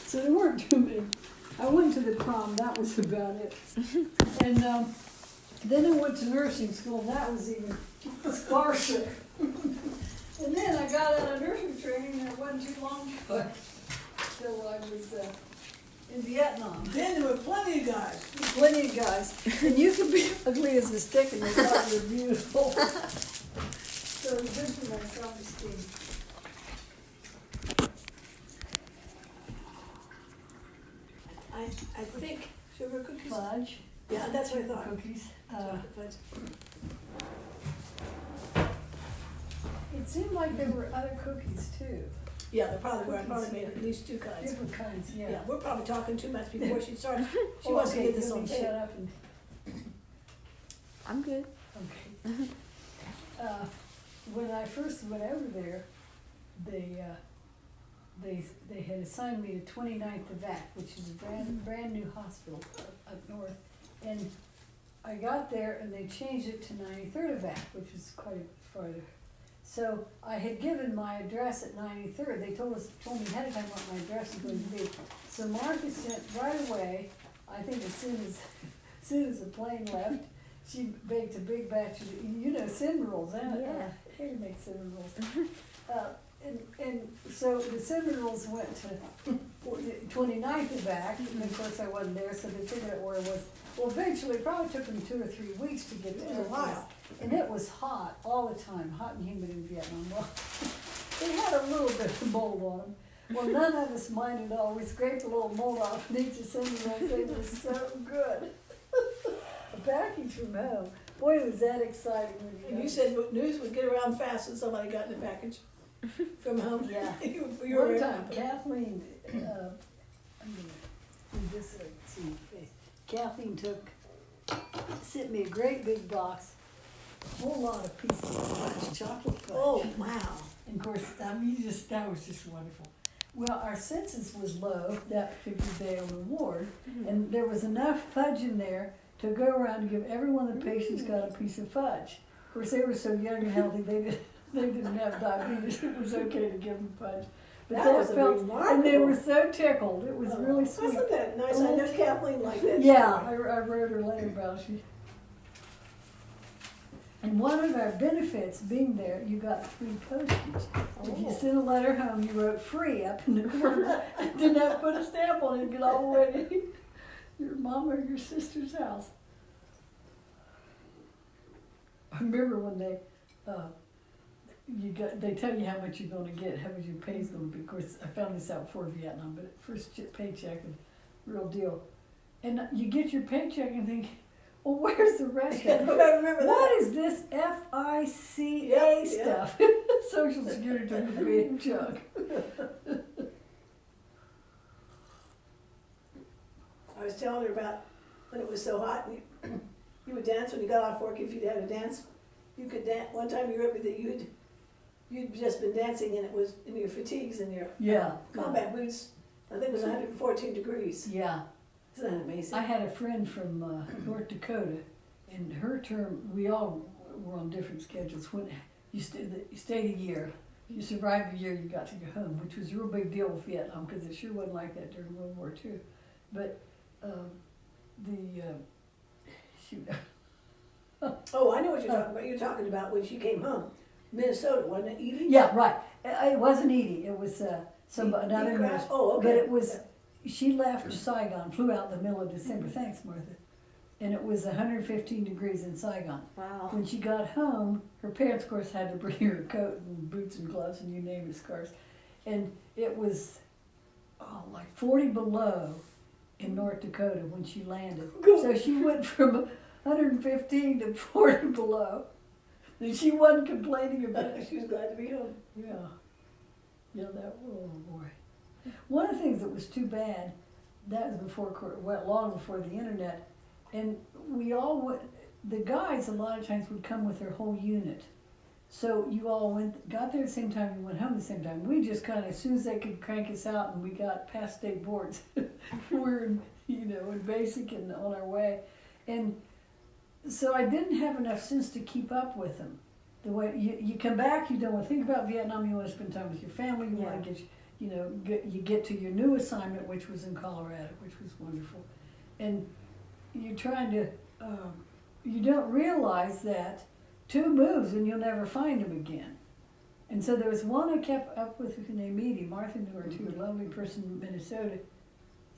So there weren't too many. I went to the prom, that was about it. And then I went to nursing school, and that was even sparser. And then I got out of nursing training, and it wasn't too long ago. So I was in Vietnam. Then there were plenty of guys. Plenty of guys. And you could be ugly as a stick and they thought you were beautiful. So it was good for my self-esteem. I think sugar cookies. Fudge. Yeah, that's what I thought. Cookies. Chocolate fudge. It seemed like there were other cookies too. Yeah, there probably were. I probably made at least 2 kinds. Different kinds, Yeah, yeah. we're probably talking too much before she starts. She Oh, wants to okay, get this you on may tape. shut up and, I'm good. okay. When I first went over there, they had assigned me to 29th Evac, which is a brand new hospital up north. And I got there and they changed it to 93rd Evac, which is quite farther. So I had given my address at 93rd. They told me ahead of time what my address was going to be. So Martha sent right away, I think as soon as the plane left, she baked a big batch of, cinnamon rolls. Yeah. I hate to make cinnamon rolls. And so the cinnamon rolls went to 29th Evac, and of course I wasn't there, so they figured out where it was. Well, eventually, it probably took them 2 or 3 weeks to get It there. was a while. And it was hot all the time, hot and humid in Vietnam. Well, they had a little bit of mold on them. Well, none of us minded at all. We scraped a little mold off of each of cinnamon rolls. They were so good. A package from home. Boy, was that exciting when you And got you said news would get around fast when somebody got in the package from home. Yeah. you were One time, Kathleen, I'm gonna do this, let's see, Kathleen sent me a great big box, a whole lot of pieces of fudge, chocolate fudge. Oh, wow. And of course, that was just wonderful. Well, our census was low that particular day on the ward, and there was enough fudge in there to go around and give every one of the patients got a piece of fudge. Of course, they were so young and healthy, they didn't have diabetes, it was okay to give them fudge. But That was and they were so tickled, it was really sweet. Wasn't that nice? I know Kathleen liked that. Yeah, story. I wrote her letter about she. And one of our benefits being there, you got free postage. If you sent a letter home, you wrote free up in the corner. Didn't have to put a stamp on it and get all the way to your mom or your sister's house. I remember when they tell you how much you're going to get, how much your pay's going to be. Of course, I found this out before Vietnam, but first paycheck is real deal. And you get your paycheck and think, well, where's the rest of I it? remember that. What is this FICA Yep, stuff? Social Security took a big chunk. I was telling her about when it was so hot, and you would dance when you got off work. If you'd had a dance, you could dance. One time you wrote me that you'd just been dancing, and it was in your fatigues and your Yeah. combat boots. I think it was 114 degrees. Yeah. Isn't that amazing? I had a friend from North Dakota. In her term, we all were on different schedules. When you stayed a year, you survived a year, you got to go home, which was a real big deal with Vietnam because it sure wasn't like that during World War II. But shoot. Oh, I know what you're talking about. You're talking about when she came home, Minnesota, wasn't it? Edie? Yeah, right. It wasn't Edie. It was another Edie nurse. Kraft? Oh, okay. But it was. She left Saigon, flew out in the middle of December. Thanks, Martha. And it was 115 degrees in Saigon. Wow. When she got home, her parents, of course, had to bring her a coat and boots and gloves and you name it, scarves. And it was like 40 below in North Dakota when she landed. So she went from 115 to 40 below. And she wasn't complaining about it. She was glad to be home. Yeah. Yeah, oh boy. One of the things that was too bad, that was long before the internet, and we all went, the guys a lot of times would come with their whole unit. So you all got there at the same time, you went home at the same time. We just kind of, as soon as they could crank us out and we got past state boards, we're in basic and on our way. And so I didn't have enough sense to keep up with them. The way you come back, you don't want to think about Vietnam, you want to spend time with your family, you want to you get to your new assignment, which was in Colorado, which was wonderful. And you're trying to, you don't realize that 2 moves and you'll never find them again. And so there was one I kept up with named Edie. Martha knew her too, a lovely person in Minnesota.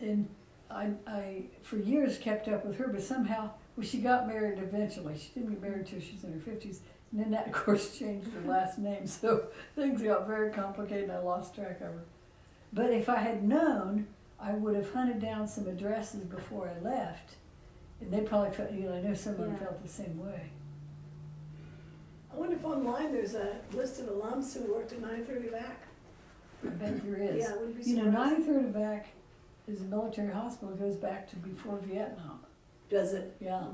And I for years kept up with her, but somehow, she got married eventually. She didn't get married till she was in her 50s. And then that, of course, changed her last name. So things got very complicated and I lost track of her. But if I had known, I would have hunted down some addresses before I left. And they probably felt, I know some of them felt the same way. I wonder if online there's a list of alums who worked at 930 VAC. I bet there is. Yeah, I wouldn't be surprised. 930 VAC is a military hospital. It goes back to before Vietnam. Does it? Yeah.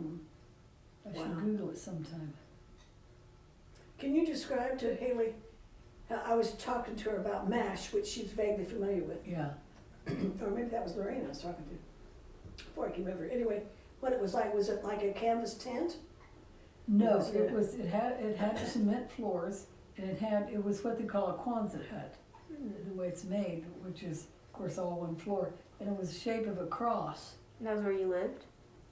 I should Wow. Google it sometime. Can you describe to Haley, I was talking to her about MASH, which she's vaguely familiar with. Yeah. Or maybe that was Lorraine I was talking to before I came over. Anyway, what it was it like a canvas tent? No, Was it had cement floors, and it was what they call a Quonset hut, the way it's made, which is of course all one floor, and it was the shape of a cross. And that was where you lived?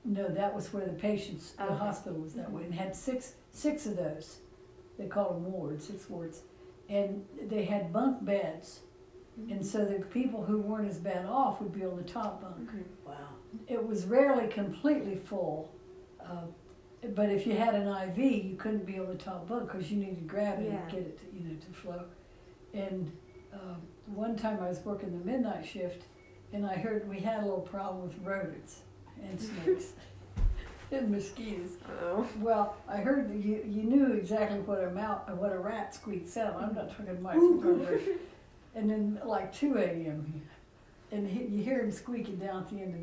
No, that was where the patients, the Okay. hospital was that way, and had six of those. They called them wards, 6 wards, and they had bunk beds, and so the people who weren't as bad off would be on the top bunk. Wow. It was rarely completely full, but if you had an IV, you couldn't be on the top bunk because you needed gravity Yeah. to get it to flow. And one time I was working the midnight shift, and I heard we had a little problem with rodents and snakes and mosquitoes. Oh. Well, I heard that you knew exactly what a rat squeaks out. I'm not talking mice. I'm talking about. And then like 2 a.m. and you hear him squeaking down at the end of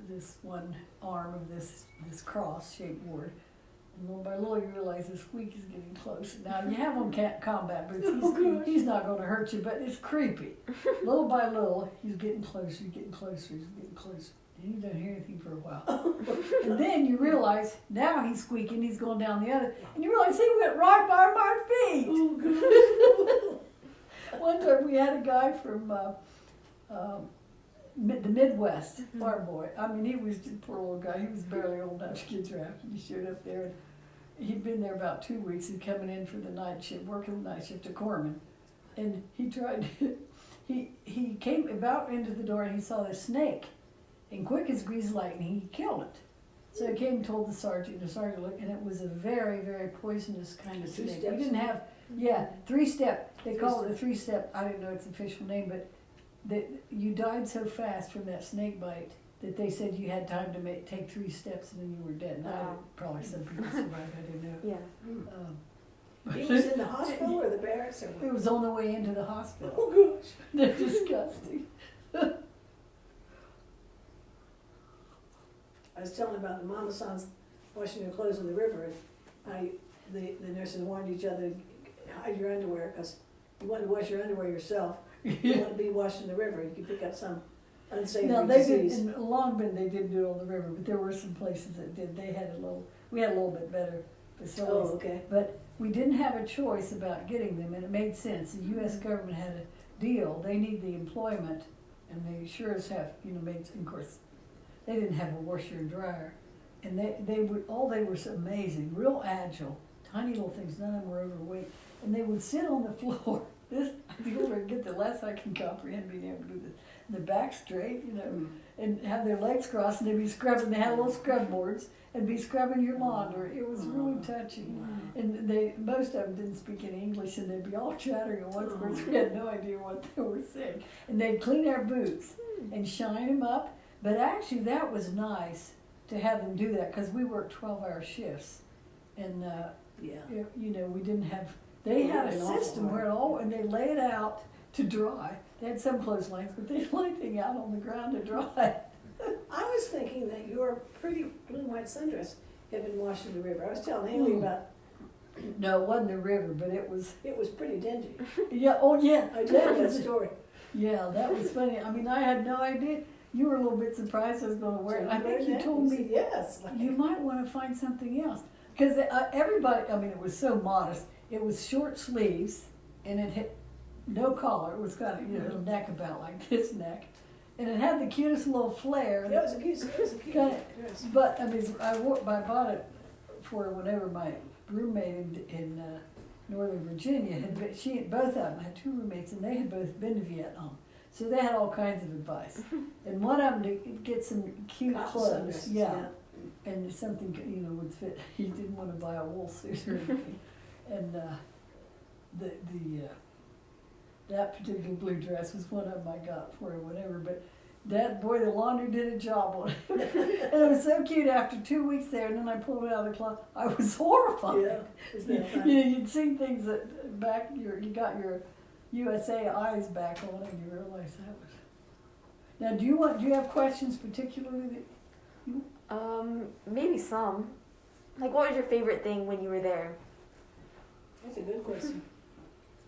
this one arm of this cross-shaped ward. And little by little you realize the squeak is getting close. Now you have on combat boots. He's not going to hurt you, but it's creepy. Little by little, he's getting closer, getting closer, he's getting closer. And you don't hear anything for a while. And then you realize now he's squeaking, he's going down the other, and you realize he went right by my feet. Oh, God. One time we had a guy from the Midwest, farm boy. I mean, he was just a poor little guy. He was barely old enough to get drafted. He showed up there, and he'd been there about 2 weeks. He'd coming in for the night shift, working the night shift at Corman, and he tried. He came about into the door, and he saw this snake, and quick as greasy lightning, he killed it. So he came and told the sergeant. The sergeant looked, and it was a very, very poisonous kind of snake. We steps? didn't have, 3-step. They call it a 3-step. I didn't know its official name, but you died so fast from that snake bite that they said you had time to take 3 steps and then you were dead. And Wow. probably some people survived. I didn't know. Yeah. He was in the hospital or the barracks or what? It was on the way into the hospital. Oh, gosh. They're disgusting. I was telling about the mama sons washing their clothes in the river, and how the nurses warned each other to hide your underwear because you wanted to wash your underwear yourself. You don't want to be washed in the river. You could pick up some unsavory Now they disease. did in Long Bend. They didn't do it on the river, but there were some places that did. We had a little bit better facilities. Oh, okay. But we didn't have a choice about getting them, and it made sense. The U.S. government had a deal. They need the employment, and they sure as have, made, of course, they didn't have a washer and dryer. And they were so amazing, real agile, tiny little things, none of them were overweight. And they would sit on the floor. The older I get, the less I can comprehend being able to do this. And their back straight, and have their legs crossed, and they'd be scrubbing. They had little scrub boards, and be scrubbing your laundry. It was really touching. And most of them didn't speak any English, and they'd be all chattering at once, words. We had no idea what they were saying. And they'd clean our boots and shine them up. But actually, that was nice to have them do that because we worked 12-hour shifts, and we didn't have. They had a system where and they lay it out to dry. They had some clotheslines, but they laid anything out on the ground to dry. I was thinking that your pretty blue and white sundress had been washed in the river. I was telling Haley about. No, it wasn't the river, but it was. It was pretty dingy. Yeah. Oh, yeah. I told that story. Yeah, that was funny. I mean, I had no idea. You were a little bit surprised I was going to wear it. I think you told me yes. you might want to find something else because everybody. I mean, it was so modest. It was short sleeves, and it had no collar. It was got a neck about like this neck, and it had the cutest little flare. Yeah, it was a cute Got dress. But I mean, I bought it for whenever my roommate in Northern Virginia had been, both of them had two roommates, and they had both been to Vietnam, so they had all kinds of advice. And one of them to get some cute Cotton clothes, sundresses, yeah, and something would fit. He didn't want to buy a wool suit or anything, and that particular blue dress was one of them I got for him, whatever. But that boy, the laundry did a job on it, and it was so cute. After 2 weeks there, and then I pulled it out of the closet. I was horrified. Yeah, isn't that fun? You'd see things that back you got your USA eyes back on, and you realize that was. Now, do you have questions particularly that? Maybe some. Like, what was your favorite thing when you were there? That's a good question.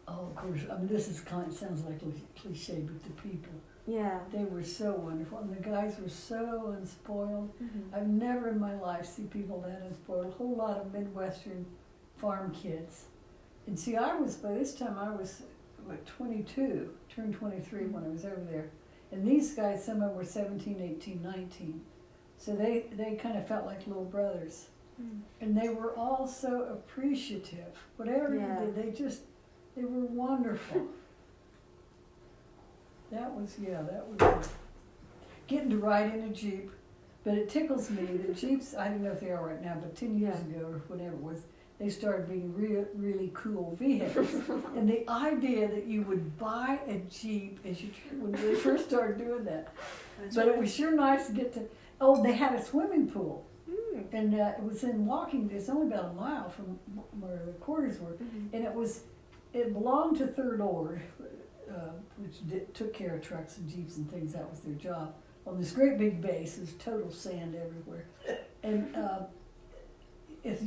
Oh, of course. I mean, sounds like a cliche, but the people. Yeah. They were so wonderful, and the guys were so unspoiled. Mm-hmm. I've never in my life seen people that unspoiled. A whole lot of Midwestern farm kids. And see, by this time I was, 22, turned 23 when I was over there. And these guys, some of them were 17, 18, 19. So they kind of felt like little brothers. Mm. And they were all so appreciative. Whatever Yeah. you did, they were wonderful. That was getting to ride in a Jeep. But it tickles me that Jeeps, I don't know if they are right now, but 10 years ago or whatever it was, they started being really cool vehicles. And the idea that you would buy a Jeep when they first started doing that. But it was sure nice to get to, they had a swimming pool. Mm. And it was in walking, it's only about a mile from where the quarters were. Mm-hmm. And it belonged to Third Ord, which took care of trucks and Jeeps and things. That was their job. On this great big base, there's total sand everywhere. And if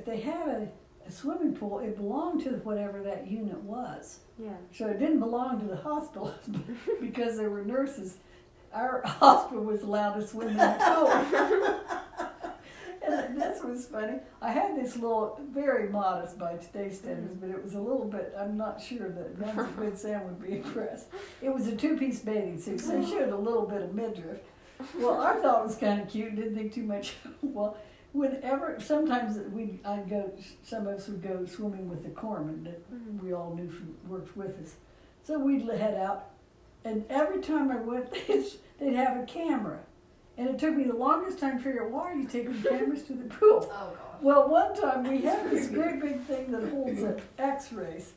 they had a swimming pool, it belonged to whatever that unit was. Yeah. So it didn't belong to the hospital because there were nurses. Our hospital was allowed to swim in the pool. And this was funny. I had this little, very modest by today's standards, but it was a little bit, I'm not sure that ones at Good Sam would be impressed. It was a two-piece bathing suit, so it showed a little bit of midriff. Well, I thought it was kind of cute, didn't think too much. Well, sometimes some of us would go swimming with the corpsman that we all knew worked with us. So we'd head out, and every time I went, they'd have a camera. And it took me the longest time to figure out, why are you taking cameras to the pool? Oh, gosh. Well, one time we had this great big thing that holds X-rays.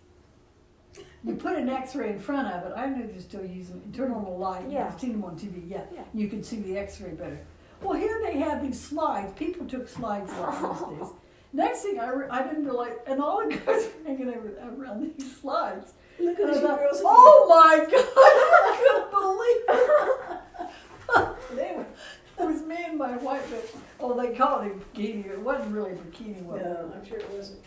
You put an X-ray in front of it. I know they're still using it. Turn on the light. Yeah. You've seen them on TV. Yeah. Yeah. You can see the X-ray better. Well, here they had these slides. People took slides like those days. Next thing I didn't realize, and all the guys were hanging around these slides. Look at And I these thought, girls. oh my God, I couldn't believe it. They were, It was me and my wife, but, they called it bikini. It wasn't really bikini. no, I'm sure it wasn't.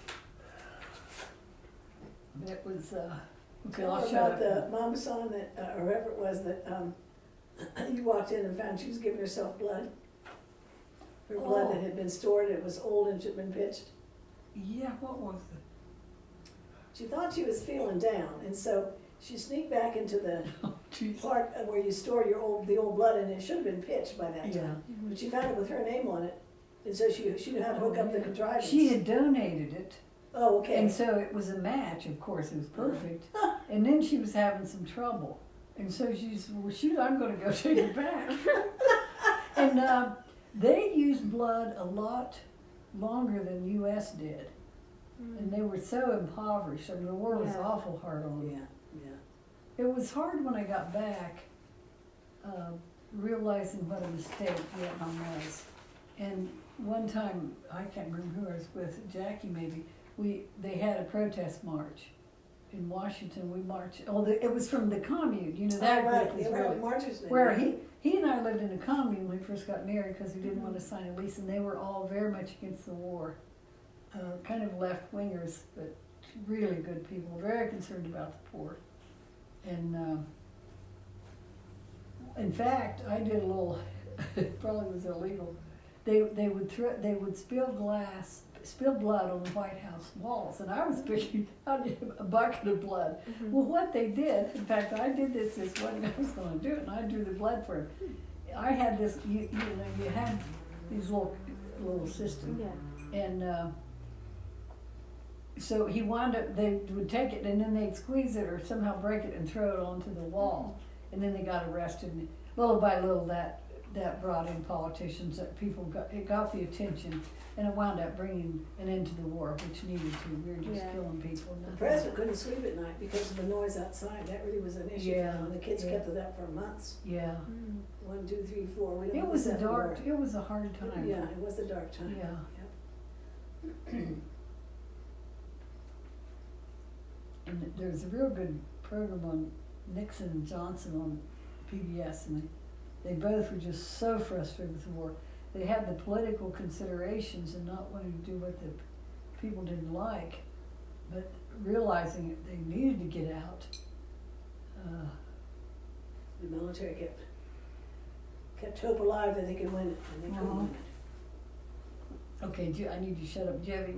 It was, okay, Tell I'll her shut about the up. mama son that, or whoever it was that, you walked in and found she was giving herself blood. Her blood Oh. that had been stored, it was old and should have been pitched. Yeah, what was it? She thought she was feeling down, and so she sneaked back into the Oh, jeez. part where you store the old blood, and it should have been pitched by that Yeah. time. But she found it with her name on it, and so she knew how to hook up the contrivance. She had donated it, Oh, okay. and so it was a match, of course, it was perfect. And then she was having some trouble. And so she said, well, shoot, I'm going to go take it back. And they used blood a lot longer than U.S. did. And they were so impoverished. I mean, the war was Yeah. awful hard on them. Yeah. It was hard when I got back, realizing what a mistake Vietnam was. And one time, I can't remember who I was with, Jackie maybe, they had a protest march in Washington. We marched, it was from the commune, that right. group was Yeah, really, Marge's name. where he and I lived in a commune when we first got married because he didn't want to sign a lease, and they were all very much against the war. Kind of left-wingers, but really good people, very concerned about the poor. And in fact, I did a little, it probably was illegal. They would spill glass, spilled blood on the White House walls, and I was picking out a bucket of blood. Well, what they did, in fact, I did this one, I was gonna do it, and I drew the blood for him. I had this, you had these little system, Yeah. and, so he wound up, they would take it and then they'd squeeze it or somehow break it and throw it onto the wall. And then they got arrested. And little by little that brought in politicians, that it got the attention, and it wound up bringing an end to the war, which needed to. We were just Yeah. killing people. The president couldn't sleep at night because of the noise outside. That really was an issue. Yeah, And the kids yeah. kept it up for months. Yeah. 1, 2, 3, 4. We don't It know was a exactly dark, where. it was a hard time. Yeah, it was a dark time. Yeah. Yep. And there's a real good program on Nixon and Johnson on PBS, and they both were just so frustrated with the war. They had the political considerations and not wanting to do what the people didn't like, but realizing that they needed to get out. The military kept hope alive that they could win it, and they couldn't win it. Okay, I need to shut up. Do you have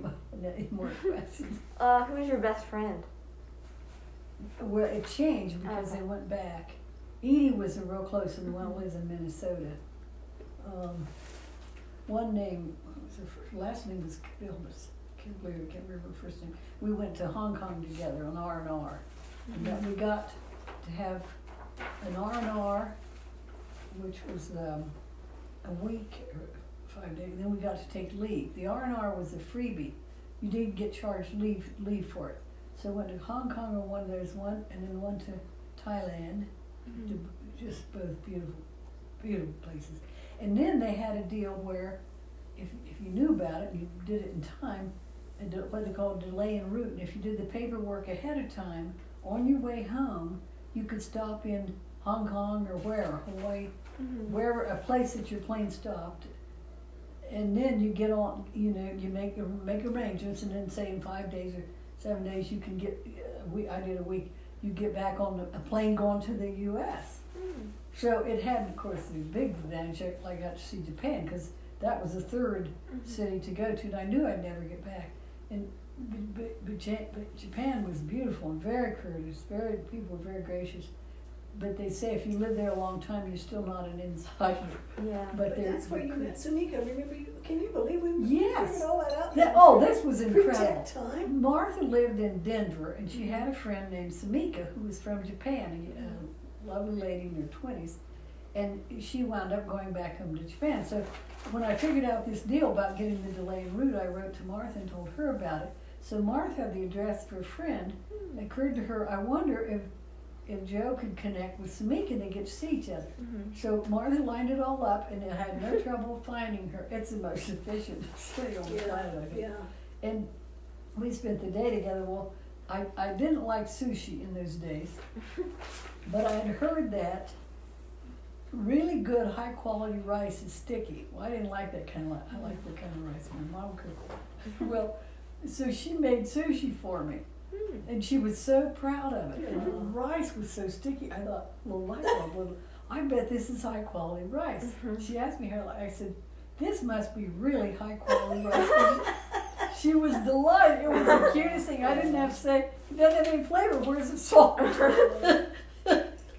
any more questions? Who's your best friend? Well, it changed because Okay. they went back. Edie was a real close one, the one lives in Minnesota. One name, last name was Kilbus. Can't believe I can't remember her first name. We went to Hong Kong together on R&R. And then we got to have an R&R, which was a week, or 5 days. Then we got to take leave. The R&R was a freebie. You didn't get charged leave for it. So went to Hong Kong on one, there's one, and then one to Thailand, just both beautiful places. And then they had a deal where, if you knew about it, you did it in time, what they call delay en route. And if you did the paperwork ahead of time, on your way home, you could stop in Hong Kong or wherever, Hawaii, wherever, a place that your plane stopped. And then you get on, you make arrangements, and then say in 5 days or 7 days you can get, I did a week, you get back on a plane going to the U.S. So it had, of course, the big advantage, I got to see Japan, because that was the third city to go to, and I knew I'd never get back. And but Japan was beautiful and very courteous, people were very gracious. But they say if you live there a long time, you're still not an insider. Yeah. But that's where you met Sunika. Remember, can you believe we Yes. figured all that out? This was incredible. Pre-tech time. Martha lived in Denver, and she had a friend named Samika who was from Japan, a lovely lady in her 20s, and she wound up going back home to Japan. So when I figured out this deal about getting the delay en route, I wrote to Martha and told her about it. So Martha had the address for a friend. It occurred to her, I wonder if Joe could connect with Samika and they get to see each other. So Martha lined it all up, and I had no trouble finding her. It's the most efficient city on the planet, I think. Yeah. And we spent the day together. Well, I didn't like sushi in those days, but I had heard that really good high quality rice is sticky. Well, I didn't like that kind of I like the kind of rice my mom cooked. Well, so she made sushi for me. And she was so proud of it. And the rice was so sticky. I thought, I bet this is high quality rice. She asked me how, I said, this must be really high quality rice. She was delighted. It was the cutest thing. I didn't have to say, it doesn't have any flavor. Where's the salt?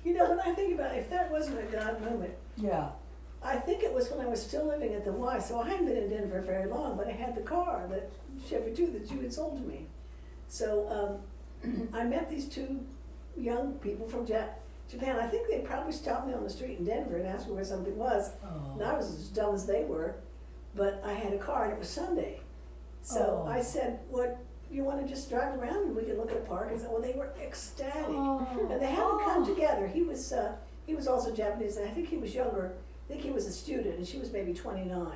You know, when I think about it, if that wasn't a God moment, Yeah. I think it was when I was still living at the Y. So I hadn't been in Denver very long, but I had the car, that Chevy 2 that you had sold to me. So I met these two young people from Japan. I think they probably stopped me on the street in Denver and asked me where something was. And I was as dumb as they were, but I had a car and it was Sunday. So I said, "What, you want to just drive around and we can look at a park?" And said, well, they were ecstatic. And they hadn't come together. He was also Japanese, and I think he was younger. I think he was a student, and she was maybe 29.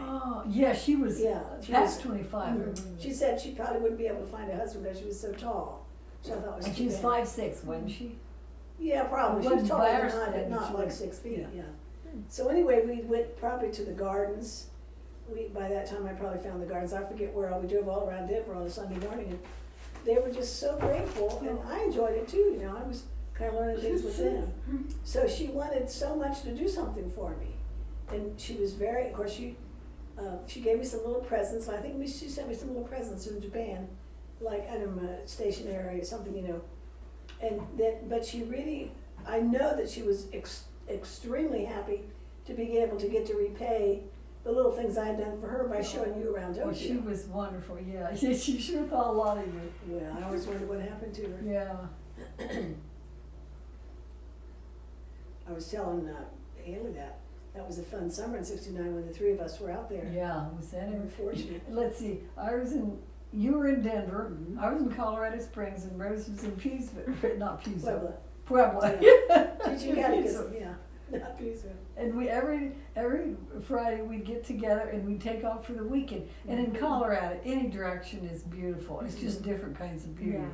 Yeah, she was she past was- 25. She said she probably wouldn't be able to find a husband because she was so tall. So I thought it was And too she was bad. 5'6", wasn't she? Yeah, probably. She was Wasn't taller than Byers I, but then, not she like was- 6 feet. yeah. Yeah. So anyway, we went probably to the gardens. By that time, I probably found the gardens. I forget where. We drove all around Denver on a Sunday morning, and they were just so grateful, and I enjoyed it too. You know, I was kind of learning things with them. So she wanted so much to do something for me, and she was very. Of course, she gave me some little presents. I think she sent me some little presents from Japan, like I don't know, stationery or something, you know. And then, but she really, I know that she was extremely happy to be able to get to repay the little things I had done for her by showing you around Well, she Tokyo. was wonderful, yeah. She sure thought a lot of you. Well, I always wondered what happened to her. Yeah. I was telling Haley that was a fun summer in '69 when the three of us were out there. Yeah, was that We were it? fortunate. Let's see, you were in Denver, Mhm. I was in Colorado Springs, and Rose was in not Puebla. Puebla. Teaching catechism, yeah, not Pisa. And we, every Friday, we'd get together and we'd take off for the weekend. And in Mhm. Colorado, any direction is beautiful, it's just Mhm. different kinds of beauty. Yeah.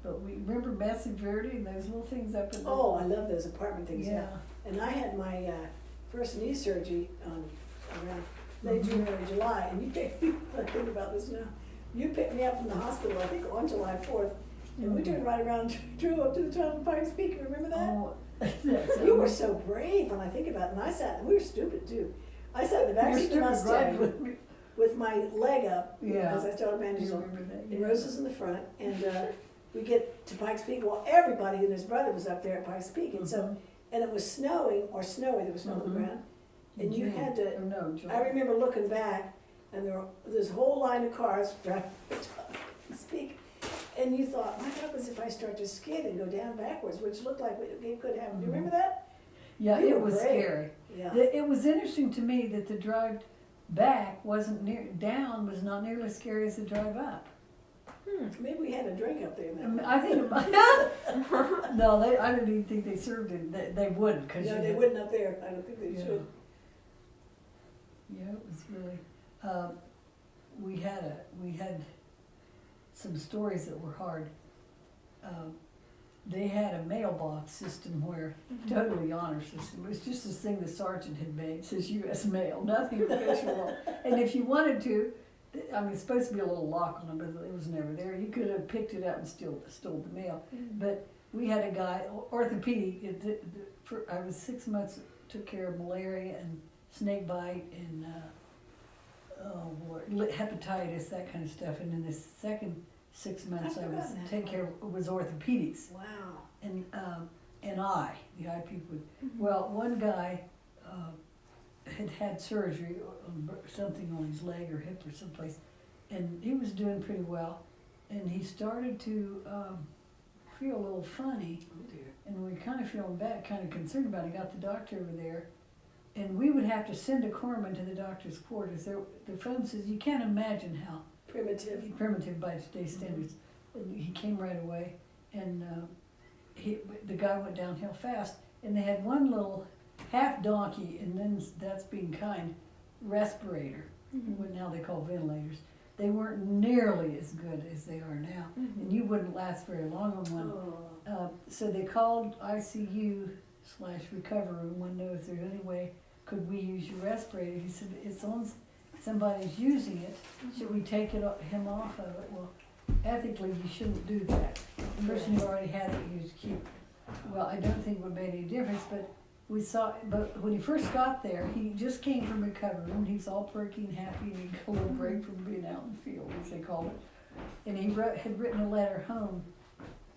But we remember Mesa Verde and those little things up in the. Oh, I love those apartment things, yeah. Yeah. And I had my first knee surgery around late June, early July, and you picked me, I think about this now, you picked me up from the hospital, I think on July 4th, and we turned right around, drove up to the top of Pikes Peak, remember that? Oh, that's You were so brave when I think about it, and I sat, we were stupid too. I sat in the back You're seat of the stupid, right Mustang with me. with my leg up, Yeah. because I still had Do bandages you on. remember that? And Yeah. Rose was in the front, and we get to Pikes Peak, well, everybody and his brother was up there at Pikes Peak, and so, Mhm. and it was snowing, or snowy, there was snow on the Mhm. ground, and you June. had to, Or no, July. I remember looking back, and there were this whole line of cars driving to Pikes Peak, and you thought, what happens if I start to skid and go down backwards, which looked like it could happen, do you remember that? Yeah, You it were was brave. scary. Yeah. It was interesting to me that the drive back wasn't down was not nearly as scary as the drive up. Maybe we had a drink up there then. I think it might. No, I didn't even think they served it. They wouldn't, cause No, you they had- wouldn't up there, I don't think they Yeah. should. Yeah, it was really. We had some stories that were hard. They had a mailbox system where totally honor system. It was just this thing the sergeant had made. It says U.S. Mail, nothing official. And if you wanted to, I mean, it's supposed to be a little lock on it, but it was never there. You could have picked it up and stole the mail. But we had a guy, orthopedic. I was 6 months, took care of malaria and snake bite and hepatitis, that kind of stuff. And then the second 6 months I was forgot that. taking care of was orthopedics Wow. and the eye people. Well, one guy had surgery or something on his leg or hip or someplace, and he was doing pretty well, and he started to feel a little funny, Oh dear. and we were kind of feeling bad, kind of concerned about it. Got the doctor over there, and we would have to send a corpsman to the doctor's quarters. The phone says you can't imagine how primitive by today's standards. And he came right away, and the guy went downhill fast, and they had one little half donkey, and then that's being kind, respirator, what now they call ventilators. They weren't nearly as good as they are now, and you wouldn't last very long on one. Oh. So they called ICU/recovery room, wanted to know if there's any way could we use your respirator. He said, it's on, somebody's using it, should we take him off of it? Well, ethically, you shouldn't do that. The person who already had it, you just keep, well, I don't think it would make any difference, but but when he first got there, he just came from recovery and he's all perky and happy, and he got a little break from being out in the field, as they call it. And he had written a letter home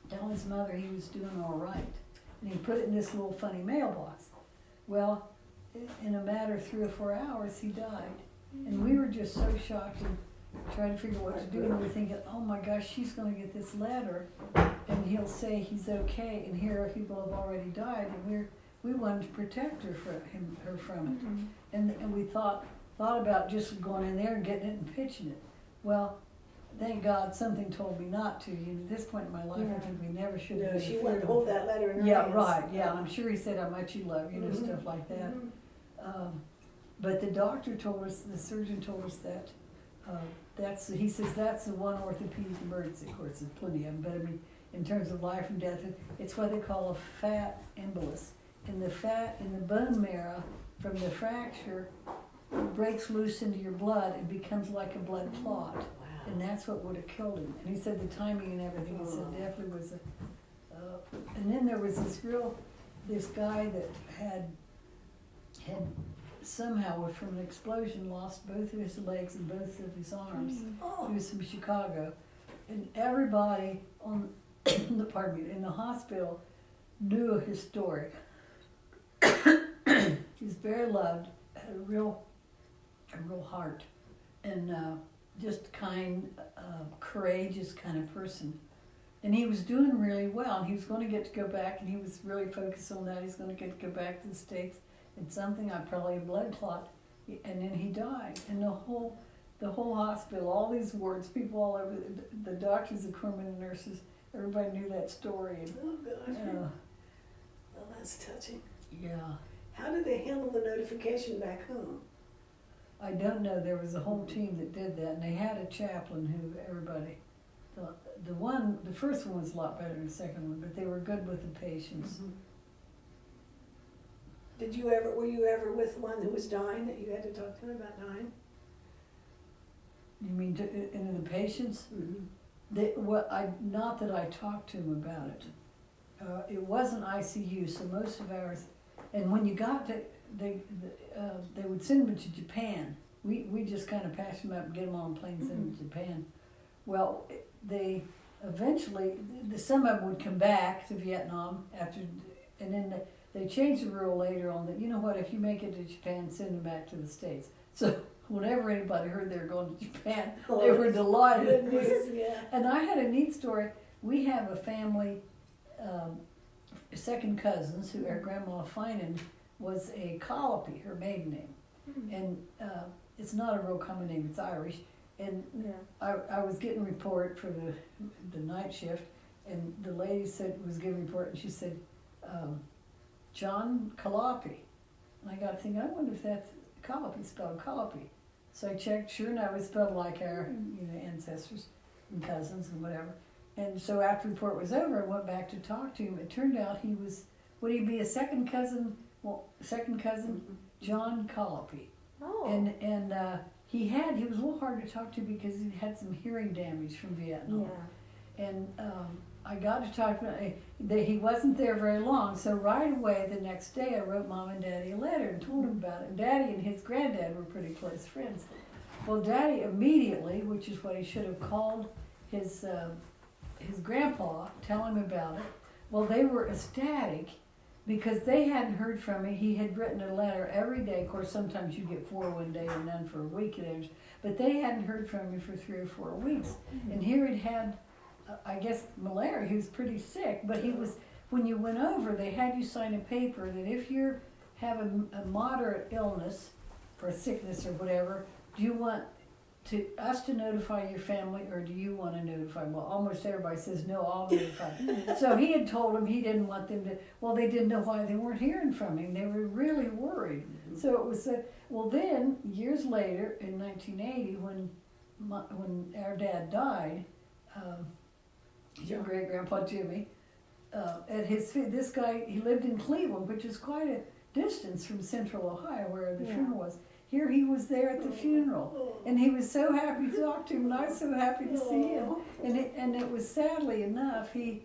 telling his mother he was doing all right. And he put it in this little funny mailbox. Well, in a matter of 3 or 4 hours, he died. And we were just so shocked and trying to figure what to do. And we're thinking, oh my gosh, she's going to get this letter, and he'll say he's okay, and here he will have already died. And we wanted to protect her from it. And we thought about just going in there and getting it and pitching it. Well, thank God something told me not to. At this point in my life, I think we never should have No, she interfered wanted to with hold it. that letter in her Yeah, hands. right, yeah, and I'm sure he said how much he loved you, stuff like that. But the doctor told us, the surgeon told us that, he says that's the one orthopedic emergency. Of course, there's plenty of them, but I mean, in terms of life and death, it's what they call a fat embolus. And the fat in the bone marrow from the fracture breaks loose into your blood and becomes like a blood clot. Wow. And that's what would have killed him. And he said the timing and everything, he said definitely was and then there was this guy that had somehow from an explosion lost both of his legs and both of his arms. Oh, He was from Chicago, and everybody on in the hospital knew his story. He was very loved, had a real heart, and just kind, courageous kind of person. And he was doing really well, and he was going to get to go back, and he was really focused on that. He's going to get to go back to the States. And something, probably a blood clot, and then he died. And the whole hospital, all these wards, people all over, the doctors, the crewmen, the nurses, everybody knew that story. And, oh gosh. Well, that's touching. yeah, How did they handle the notification back home? I don't know. There was a whole team that did that, and they had a chaplain who everybody thought. The first one was a lot better than the second one, but they were good with the patients. Were you ever with one who was dying that you had to talk to him about dying? You mean in the patients? Not that I talked to him about it. It wasn't ICU, so most of ours, and when you got to, they would send them to Japan. We just kind of passed them up and get them on planes in Japan. Well, they eventually, some of them would come back to Vietnam after, and then they changed the rule later on that, you know what, if you make it to Japan, send them back to the States. So whenever anybody heard they were going to Japan, they were delighted. Good news, yeah. And I had a neat story. We have a family, second cousins, who our grandma Finan was a Colopy, her maiden name. And it's not a real common name, it's Irish. And I was getting a report for the night shift, and the lady was giving a report, and she said, John Colopy. And I got to thinking, I wonder if that's Colopy, spelled Colopy. So I checked, sure enough, it was spelled like our ancestors and cousins and whatever. And so after the report was over, I went back to talk to him. It turned out would he be a second cousin? Well, John Colopy. Oh. And he was a little hard to talk to because he had some hearing damage from Vietnam. Yeah. And I got to talk to him. He wasn't there very long, so right away the next day I wrote Mom and Daddy a letter and told them about it. And Daddy and his granddad were pretty close friends. Well, Daddy immediately, which is what he should have called his grandpa, tell him about it. Well, they were ecstatic because they hadn't heard from me. He had written a letter every day. Of course, sometimes you get 4 one day and none for a week. But they hadn't heard from me for 3 or 4 weeks. And here he'd had, I guess, malaria. He was pretty sick. But when you went over, they had you sign a paper that if you're having a moderate illness or sickness or whatever, do you want us to notify your family, or do you want to notify? Well, almost everybody says, no, I'll notify. So he had told them he didn't want them to, well, they didn't know why they weren't hearing from him. They were really worried. So it was, well then, years later, in 1980, when our dad died, your great-grandpa Jimmy, this guy, he lived in Cleveland, which is quite a distance from central Ohio, where the funeral was. Here he was there at the funeral, and he was so happy to talk to him, and I was so happy to see him. And it was, sadly enough, a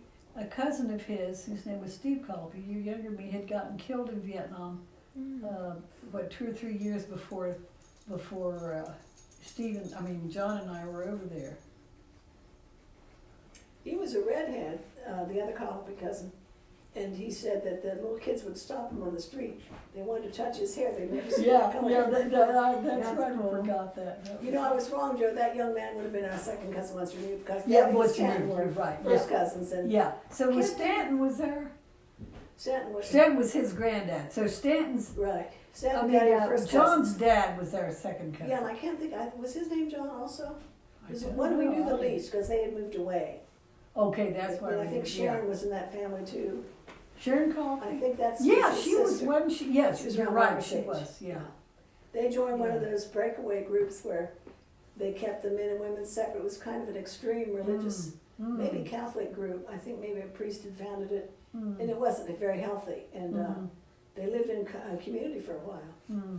cousin of his, whose name was Steve Colopy, a year younger than me, had gotten killed in Vietnam, 2 or 3 years before John and I were over there. He was a redhead, the other Colopy cousin. And he said that the little kids would stop him on the street. They wanted to touch his hair. They'd never seen him come that's That's right. cool. I forgot that. You know, I was wrong, Joe. That young man would have been our second cousin once removed because Yeah, he was what you Stanton mean, were right? first cousins. And Yeah. So was Stanton was there? Stanton Was his granddad. So Stanton's. right. Stanton daddy were first John's cousins. dad was our second cousin. Yeah, and I can't think. Was his name John also? I Was don't one we know. knew the least because they had moved away. Okay, that's why. But I think Sharon was in that family too. Sharon Colopy? I think that's Yeah, his she was, sister. wasn't she? Yes, She was you're around right, my she age. was, yeah. They joined one of Yeah. those breakaway groups where they kept the men and women separate. It was kind of an extreme religious, maybe Catholic group. I think maybe a priest had founded it, and it wasn't very healthy. And they lived in a community for a while.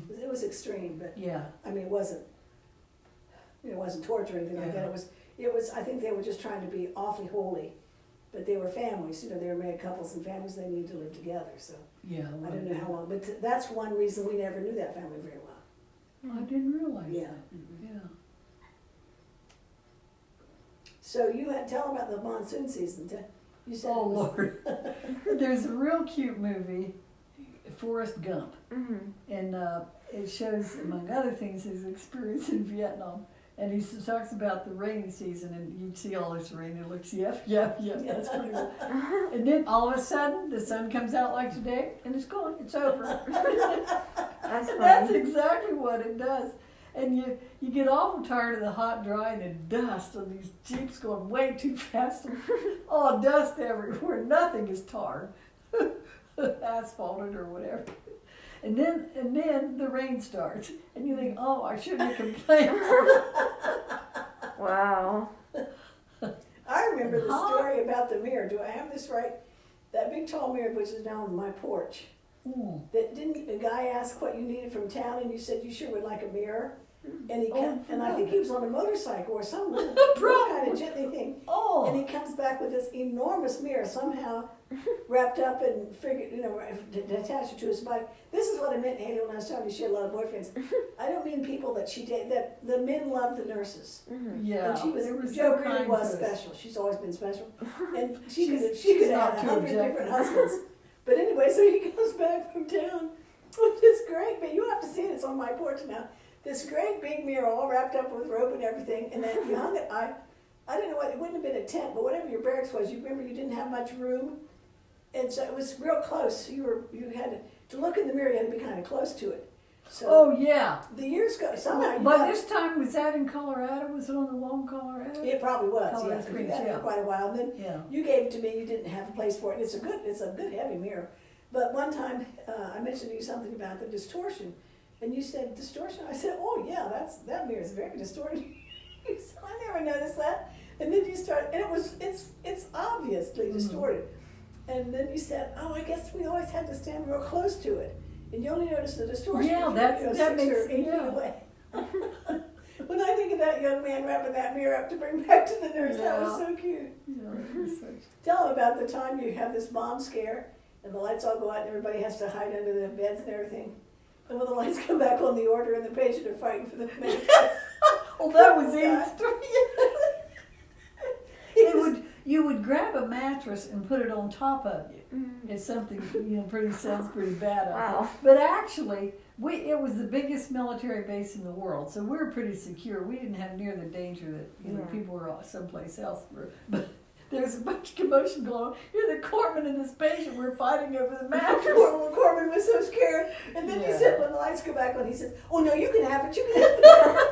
It was extreme, but Yeah, I mean, it wasn't torture or anything like Yeah. that. It was. I think they were just trying to be awfully holy, but they were families. You know, they were married couples and families. They needed to live together. So Yeah. I don't know how long, but that's one reason we never knew that family very well. I didn't realize Yeah. that. Yeah. So you had, tell about the monsoon season, you said. Oh, it was- Lord. There's a real cute movie, Forrest Gump. Mm-hmm. And it shows, among other things, his experience in Vietnam. And he talks about the rainy season, and you see all this rain, and it looks, yep, that's pretty cool. And then all of a sudden, the sun comes out like today, and it's gone, it's over. That's And that's funny. exactly what it does. And you get awful tired of the hot, dry, and the dust of these Jeeps going way too fast. Oh, dust everywhere. Nothing is tarred, asphalted or whatever. And then the rain starts, and you think, oh, I shouldn't have complained. Wow. I remember the Huh? story about the mirror. Do I have this right? That big tall mirror which is down on my porch. Mm. That didn't a guy ask what you needed from town, and you said you sure would like a mirror. And he Oh, come, and I think he was on a motorcycle or some kind Probably. of gently thing. And Oh, he comes back with this enormous mirror somehow wrapped up and figured, attached it to his bike. This is what I meant, Haley, when I was telling you she had a lot of boyfriends. I don't mean people that she dated, that the men loved the nurses. Mm-hmm. yeah. And she was, they were Joe so really kind was to us. special. She's always been special. And she She's could not have too 100 different objective. husbands. But anyway, so he comes back from town with this great, but you have to see it, it's on my porch now. This great big mirror all wrapped up with rope and everything, and then you hung it, I don't know what, it wouldn't have been a tent, but whatever your barracks was, you remember you didn't have much room, and so it was real close. You had to look in the mirror, you had to be kind of close to it. So Oh, yeah. the years go, somehow you By got, this time, was that in Colorado? Was it on the Lone Colorado? it probably was, Colorado yeah, 'cause you Springs, had it yeah. for quite a while, and then Yeah. you gave it to me, you didn't have a place for it, it's a good heavy mirror. But one time, I mentioned to you something about the distortion, and you said, distortion? I said, oh yeah, that mirror is very distorted. You said, I never noticed that. And then you start, and it's obviously distorted. And then you said, oh, I guess we always had to stand real close to it. And you only notice the distortion Yeah, if that you're 6 makes- or 8 feet yeah. away. When I think of that young man wrapping that mirror up to bring back to the nurse, that was Yeah. so cute. Yeah, it was such- Tell them about the time you have this bomb scare and the lights all go out and everybody has to hide under the beds and everything. And when the lights come back on, the order and the patient are fighting for the mattress. Oh, that was Yeah. it. You would grab a mattress and put it on top of you. Mm-hmm. It's something sounds pretty bad. I Wow. think. But actually, it was the biggest military base in the world, so we were pretty secure. We didn't have near the danger that Yeah. people were someplace else. But there's a bunch of commotion going on. You're the corpsman and this patient were fighting over the mattress. Poor Corbin was so scared. And then he Yeah. said, when the lights go back on, he says, oh no, you can have it, you can have it.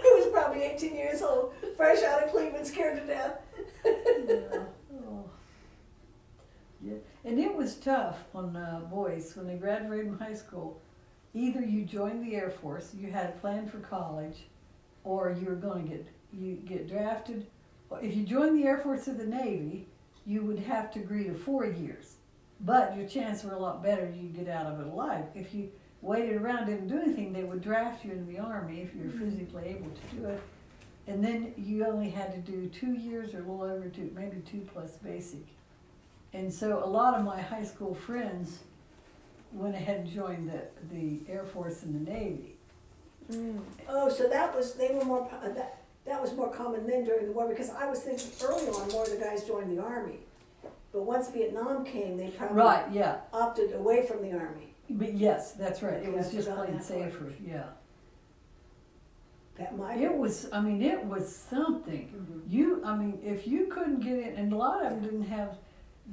He was probably 18 years old, fresh out of Cleveland, scared to death. Yeah. Oh. Yeah. And it was tough on boys when they graduated from high school. Either you joined the Air Force, you had a plan for college, or you were going to get drafted. If you joined the Air Force or the Navy, you would have to agree to 4 years. But your chances were a lot better you'd get out of it alive. If you waited around, didn't do anything, they would draft you into the Army if you were physically able to do it. And then you only had to do 2 years or a little over 2, maybe 2 plus basic. And so a lot of my high school friends went ahead and joined the Air Force and the Navy. Mm. Oh, so that was that was more common then during the war, because I was thinking early on more of the guys joined the Army. But once Vietnam came, they probably Right, yeah. opted away from the Army. But yes, that's right. It Okay, was I just forgot plain that part. safer, yeah. That might It was something. If you couldn't get in, and a lot of them didn't have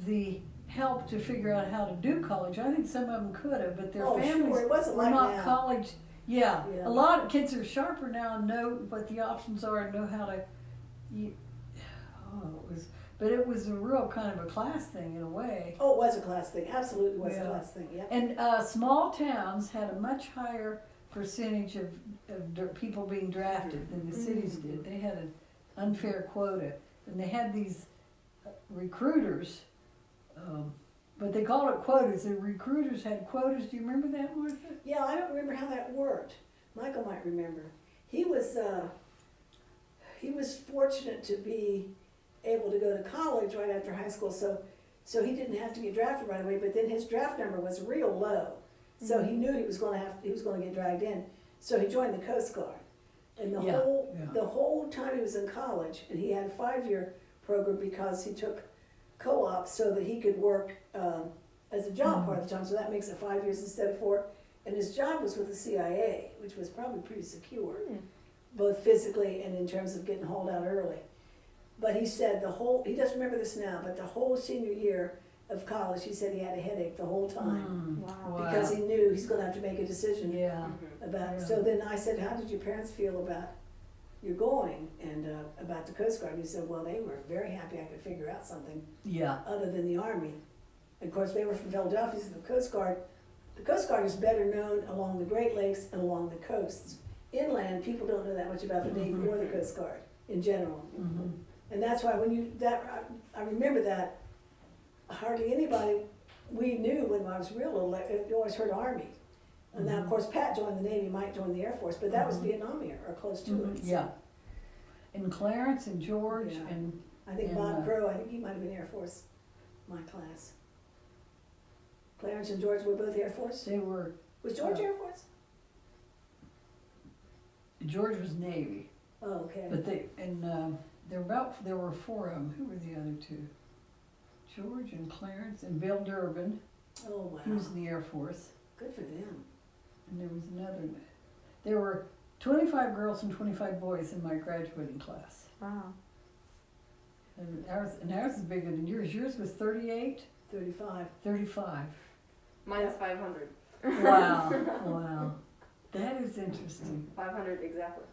the help to figure out how to do college. I think some of them could have, but their Oh, families sure, it wasn't were like not now. college. Yeah. Yeah. A lot of kids are sharper now and know what the options are and know how to. But it was a real kind of a class thing in a way. Oh, it was a class thing. Absolutely was Yeah. a class thing. Yep. And small towns had a much higher percentage of people being drafted than the cities did. They had an unfair quota, and they had these recruiters, but they called it quotas. The recruiters had quotas. Do you remember that, Martha? Yeah, I don't remember how that worked. Michael might remember. He was fortunate to be able to go to college right after high school, so So he didn't have to get drafted right away, but then his draft number was real low. So he knew he was gonna get dragged in. So he joined the Coast Guard. And the Yeah, whole time he was in college, and he had a 5-year program because he took co-op so that he could work as a job part of the time. So that makes it 5 years instead of 4. And his job was with the CIA, which was probably pretty secure, both physically and in terms of getting hauled out early. But he said he doesn't remember this now, but the whole senior year of college, he said he had a headache the whole time. Wow. Because he knew he's gonna have to make a decision Yeah. about, Yeah. so then I said, how did your parents feel about your going and about the Coast Guard? And he said, well, they were very happy I could figure out something Yeah. other than the Army. Of course, they were from Philadelphia, so the Coast Guard is better known along the Great Lakes and along the coasts. Inland, people don't know that much about the Navy or the Coast Guard in general. Mhm. And that's why I remember that hardly anybody we knew when I was real little, you always heard Army. And now, of course, Pat joined the Navy, Mike joined the Air Force, but that was Vietnam era, or close to it. Yeah. And Clarence and George Yeah. and, I think And, Bob Crow, I think he might have been Air Force, my class. Clarence and George were both Air Force? they were, Was George Air Force? George was Navy, Oh, okay. but there were 4 of them. Who were the other 2? George and Clarence and Bill Durbin, Oh, wow. he was in the Air Force, Good for them. and there was another. There were 25 girls and 25 boys in my graduating class. Wow. And ours is bigger than yours. Yours was 38, 35. 35. Mine's 500. Wow, wow. That is interesting. 500 exactly.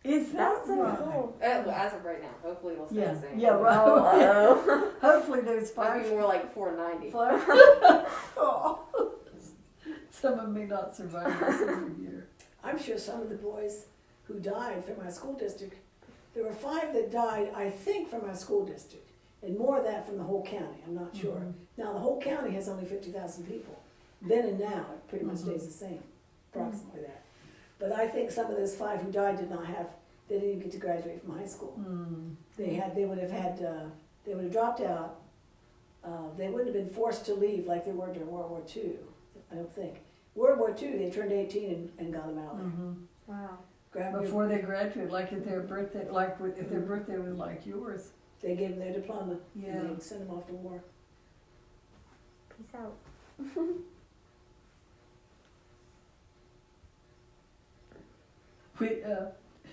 Is that That's so right? cool. As of right now. Hopefully it'll stay Yeah, the same. yeah, right. Oh, Hopefully those Might 5. be more like 490. Oh. Some of them may not survive this every year. I'm sure some of the boys who died from our school district, there were 5 that died, I think, from our school district, and more of that from the whole county, I'm not sure. Mhm. Now, the whole county has only 50,000 people. Then and now, it pretty much Mhm. stays the same, approximately that. But I think some of those 5 who died they didn't even get to graduate from high school. Mm. They would have dropped out. They wouldn't have been forced to leave like they were during World War II, I don't think. World War II, they turned 18 and got them out there. Mhm. wow. Grabbed their- Before they graduate, like if their birthday, if their birthday was like yours. They gave them their diploma Yeah. and they sent them off to war. Peace out.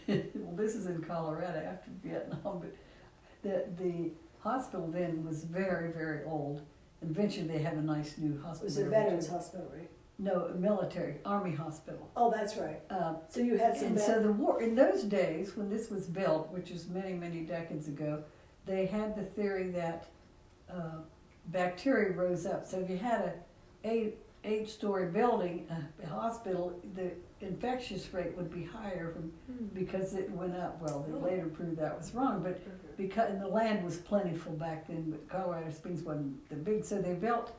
Well, this is in Colorado after Vietnam, but the hospital then was very, very old. Eventually, they have a nice new It hospital. was a there, veterans hospital, right? No, military, Army hospital. Oh, that's right. Uh, So you had some And so the war, in those days, when this was built, which is many, many decades ago, they had the theory that bacteria rose up. So if you had a 8-story building, a hospital, the infectious rate would be higher because it went up. Well, they later proved that was wrong, but because and the land was plentiful back then, but Colorado Springs wasn't the big, so they built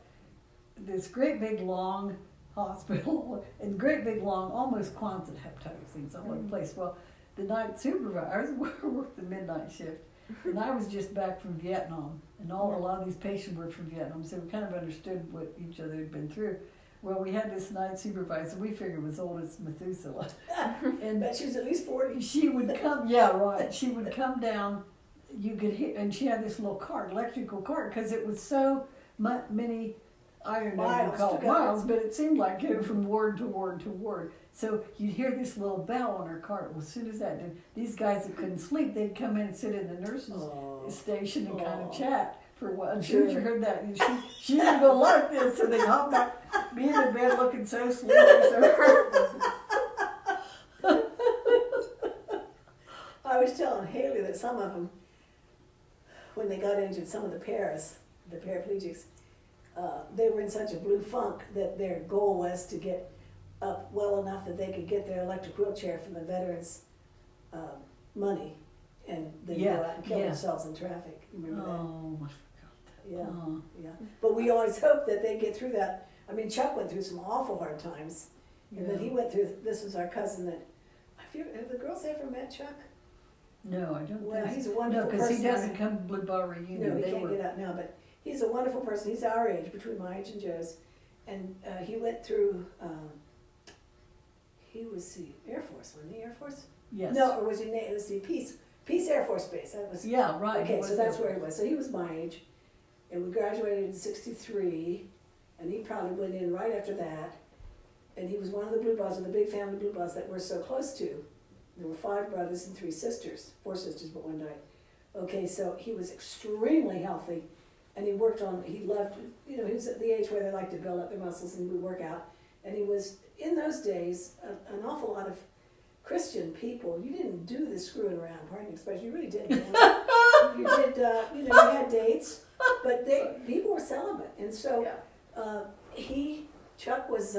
this great big long hospital and great big long, almost Quonset type things all over the place. Well, the night supervisor worked the midnight shift, and I was just back from Vietnam, and a lot of these patients were from Vietnam, so we kind of understood what each other had been through. Well, we had this night supervisor we figured was old as Methuselah, and Bet she was at least 40. she would come, yeah, right. She would come down. You could hear, and she had this little cart, electrical cart, because it was so many. I don't know what you call it miles, but it seemed like it from ward to ward to ward. So you'd hear this little bell on her cart. Well, as soon as that did, these guys that couldn't sleep, they'd come in and sit in the nurse's station and kind of chat for a while. As soon as you heard that, she didn't go like this, so they'd hop back, be in the bed looking so sleepy. I was telling Haley that some of them, when they got injured, some of the paraplegics, they were in such a blue funk that their goal was to get up well enough that they could get their electric wheelchair from the veterans' money, and then go out and kill themselves in traffic. You remember Oh my that? Yeah, God. yeah. But we always hoped that they'd get through that. I mean, Chuck went through some awful hard times, and then he went through. This was our cousin that. Have the girls ever met Chuck? No, I don't Well, think he's so. a wonderful No, because he person. doesn't come to Blue Ball Reunion. No, he They can't were, get out now, but he's a wonderful person. He's our age, between my age and Joe's. And he went through, he was the Air Force, wasn't he Air Force? Yes. No, or was he, let's see, Peace Air Force Base, that was. Yeah, right. Okay, he so was that's there. where he was. So he was my age, and we graduated in '63, and he probably went in right after that. And he was one of the Blue Balls, of the big family Blue Balls that we're so close to. There were 5 brothers and 3 sisters, 4 sisters, but 1 died. Okay, so he was extremely healthy, and he worked on, he loved, he was at the age where they like to build up their muscles and would work out. And he was, in those days, an awful lot of Christian people, you didn't do the screwing around, pardon the expression, you really didn't. You did, you had dates, but people were celibate. And so Chuck was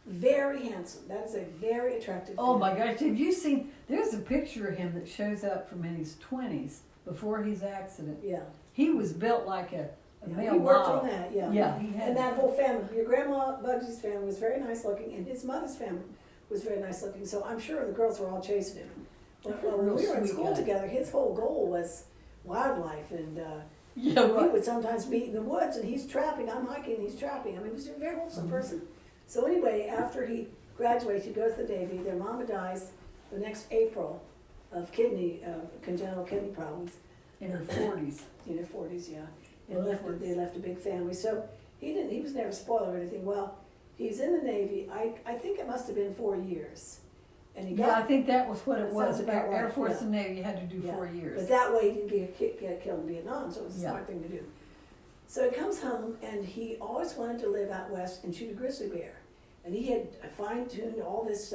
very handsome. That is a very attractive Oh figure. my gosh, have you seen, there's a picture of him that shows up from in his 20s, before his accident. Yeah. He was built like a Yeah, male he worked model. on that, yeah. Yeah, he had. And that whole family, your grandma Bugsy's family was very nice looking, and his mother's family was very nice looking. So I'm sure the girls were all chasing him. Well, when Real we were in sweet school guy. together, his whole goal was wildlife, and Yeah, we right. would sometimes meet in the woods, and he's trapping, I'm hiking, he's trapping. I mean, he was a very wholesome person. So anyway, after he graduates, he goes to the Navy. Their mama dies the next April of congenital kidney problems. In her 40s. In their 40s, yeah. Well, And they left a big family. So he was never spoiled or anything. Well, he's in the Navy. I think it must have been 4 years. And he Yeah, I got, think that was what it That was. sounds about Air right, Force yeah. and Navy, you had to do Yeah. 4 years. but that way he didn't get killed in Vietnam, so it was a Yeah. smart thing to do. So he comes home, and he always wanted to live out west and shoot a grizzly bear. And he had fine-tuned all this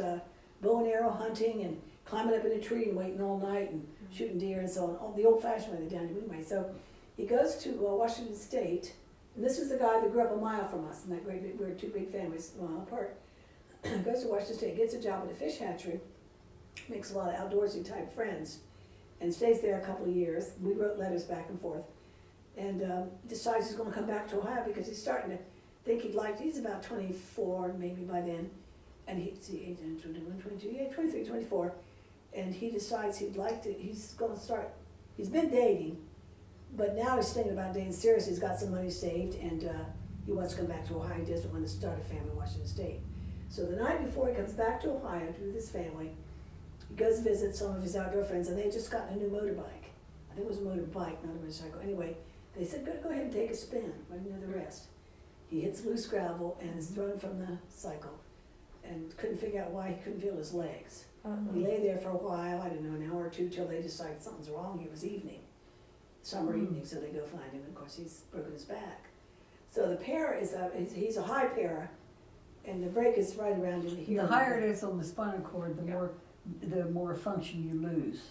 bow and arrow hunting and climbing up in a tree and waiting all night and shooting deer and so on, all the old-fashioned way, the down anyway. So he goes to Washington State, and this is the guy that grew up a mile from us, and that great big, we were 2 big families a mile apart. Goes to Washington State, gets a job at a fish hatchery, makes a lot of outdoorsy type friends, and stays there a couple of years. We wrote letters back and forth, and decides he's going to come back to Ohio because he's starting to think he's about 24 maybe by then, and he's 18, 21, 22, yeah, 23, 24, and he decides he's going to start, he's been dating, but now he's thinking about dating seriously. He's got some money saved, and he wants to come back to Ohio. He doesn't want to start a family in Washington State. So the night before he comes back to Ohio to with his family, he goes to visit some of his outdoor friends, and they just gotten a new motorbike. I think it was a motorbike, not a motorcycle. Anyway, they said, go ahead and take a spin, right near the rest. He hits loose gravel and is thrown from the cycle, and couldn't figure out why he couldn't feel his legs. He lay there for a while, I don't know, an hour or two, till they decided something's wrong. It was evening, summer evening, so they go find him, and of course he's broken his back. So the para he's a high para, and the break is right around in here. The higher it is on the spinal cord, the more function you lose.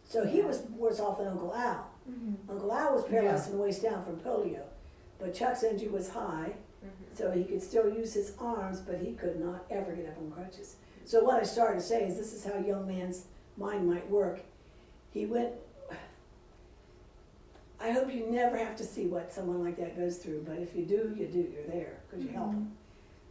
So he was worse off than Uncle Al. Uncle Al was paralyzed from the waist down from polio, but Chuck's injury was high, so he could still use his arms, but he could not ever get up on crutches. So what I started to say is this is how a young man's mind might work. He went, I hope you never have to see what someone like that goes through, but if you do, you're there, because you help them.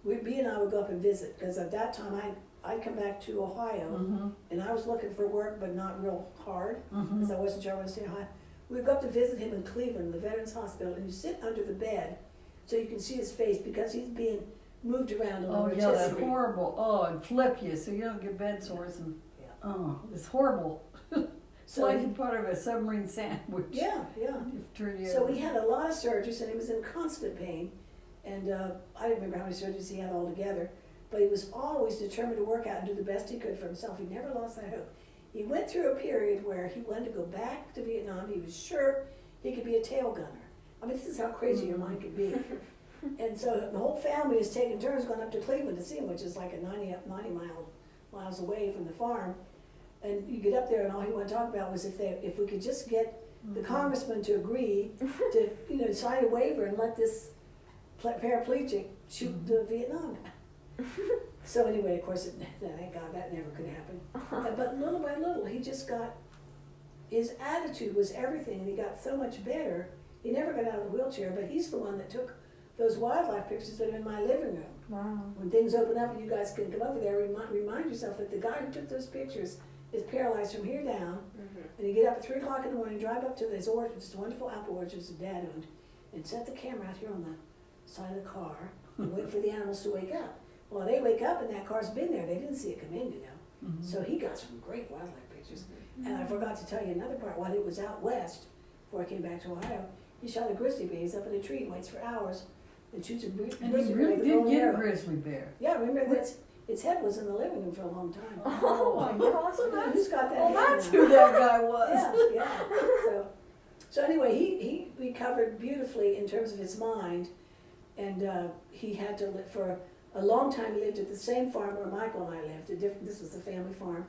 Bea and I would go up and visit, because at that time I'd come back to Ohio, and I was looking for work, but not real hard, because I wasn't sure I wanted to stay in Ohio. We'd go up to visit him in Cleveland, the Veterans Hospital, and you sit under the bed so you can see his face, because he's being moved around on Oh, the yeah, that's rotisserie. horrible. Oh, and flip you so you don't get bed sores and, Yeah. oh, it's horrible. It's So like he- you're part of a submarine sandwich. Yeah. You turn you So over. he had a lot of surgeries, and he was in constant pain. And I don't remember how many surgeries he had altogether, but he was always determined to work out and do the best he could for himself. He never lost that hope. He went through a period where he wanted to go back to Vietnam. He was sure he could be a tail gunner. I mean, this is how crazy your mind could be. And so the whole family is taking turns going up to Cleveland to see him, which is like a 90 miles away from the farm. And you get up there, and all he wanted to talk about was if we could just get the congressman to agree to sign a waiver and let this paraplegic shoot the Vietnam. So anyway, of course, thank God that never could happen. But little by little, he just got, his attitude was everything, and he got so much better. He never got out of the wheelchair, but he's the one that took those wildlife pictures that are in my living room. Wow. When things open up and you guys can come over there, remind yourself that the guy who took those pictures is paralyzed from here down. Mhm. And he'd get up at 3 o'clock in the morning, drive up to this orchard, this wonderful apple orchard his dad owned, and set the camera out here on the side of the car and wait for the animals to wake up. Well, they wake up and that car's been there. They didn't see it come in, you know. Mhm. So he got some great wildlife pictures. And I forgot to tell you another part. While he was out west, before I came back to Ohio, he shot a grizzly bear. He's up in a tree, waits for hours, and shoots a grizzly And bear he really with a did bow and get a arrow. grizzly bear. Yeah, remember that its head was in the living room for a long time. Oh my gosh. Who's got that? Well, head that's now? who that guy was. Yeah, yeah. So anyway, he recovered beautifully in terms of his mind, and he had to live for a long time. He lived at the same farm where Michael and I lived. This was the family farm,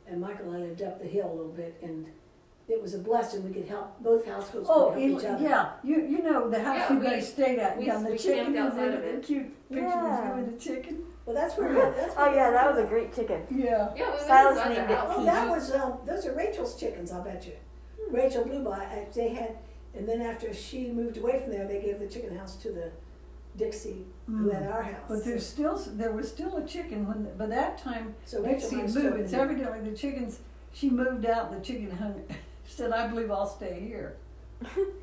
and Michael and I lived up the hill a little bit, and it was a blessing. We could help both households Oh, could help each other. yeah, you know the house Yeah, you guys stayed at, we- down the we chicken, camped outside of the it. cute picture Yeah. of you and the chicken. Well, that's where. That's Oh where yeah, that was a great chicken. Yeah. Yeah, we went Silas inside the named it house. Oh, that was those are Rachel's chickens. I'll bet you. Rachel Bluebot. They had, and then after she moved away from there, they gave the chicken house to the Dixie who had our house. But there was still a chicken when, by that time, So Rachel Dixie might had still moved. be It's there. evidently the chickens, she moved out, the chicken hung, said, I believe I'll stay here.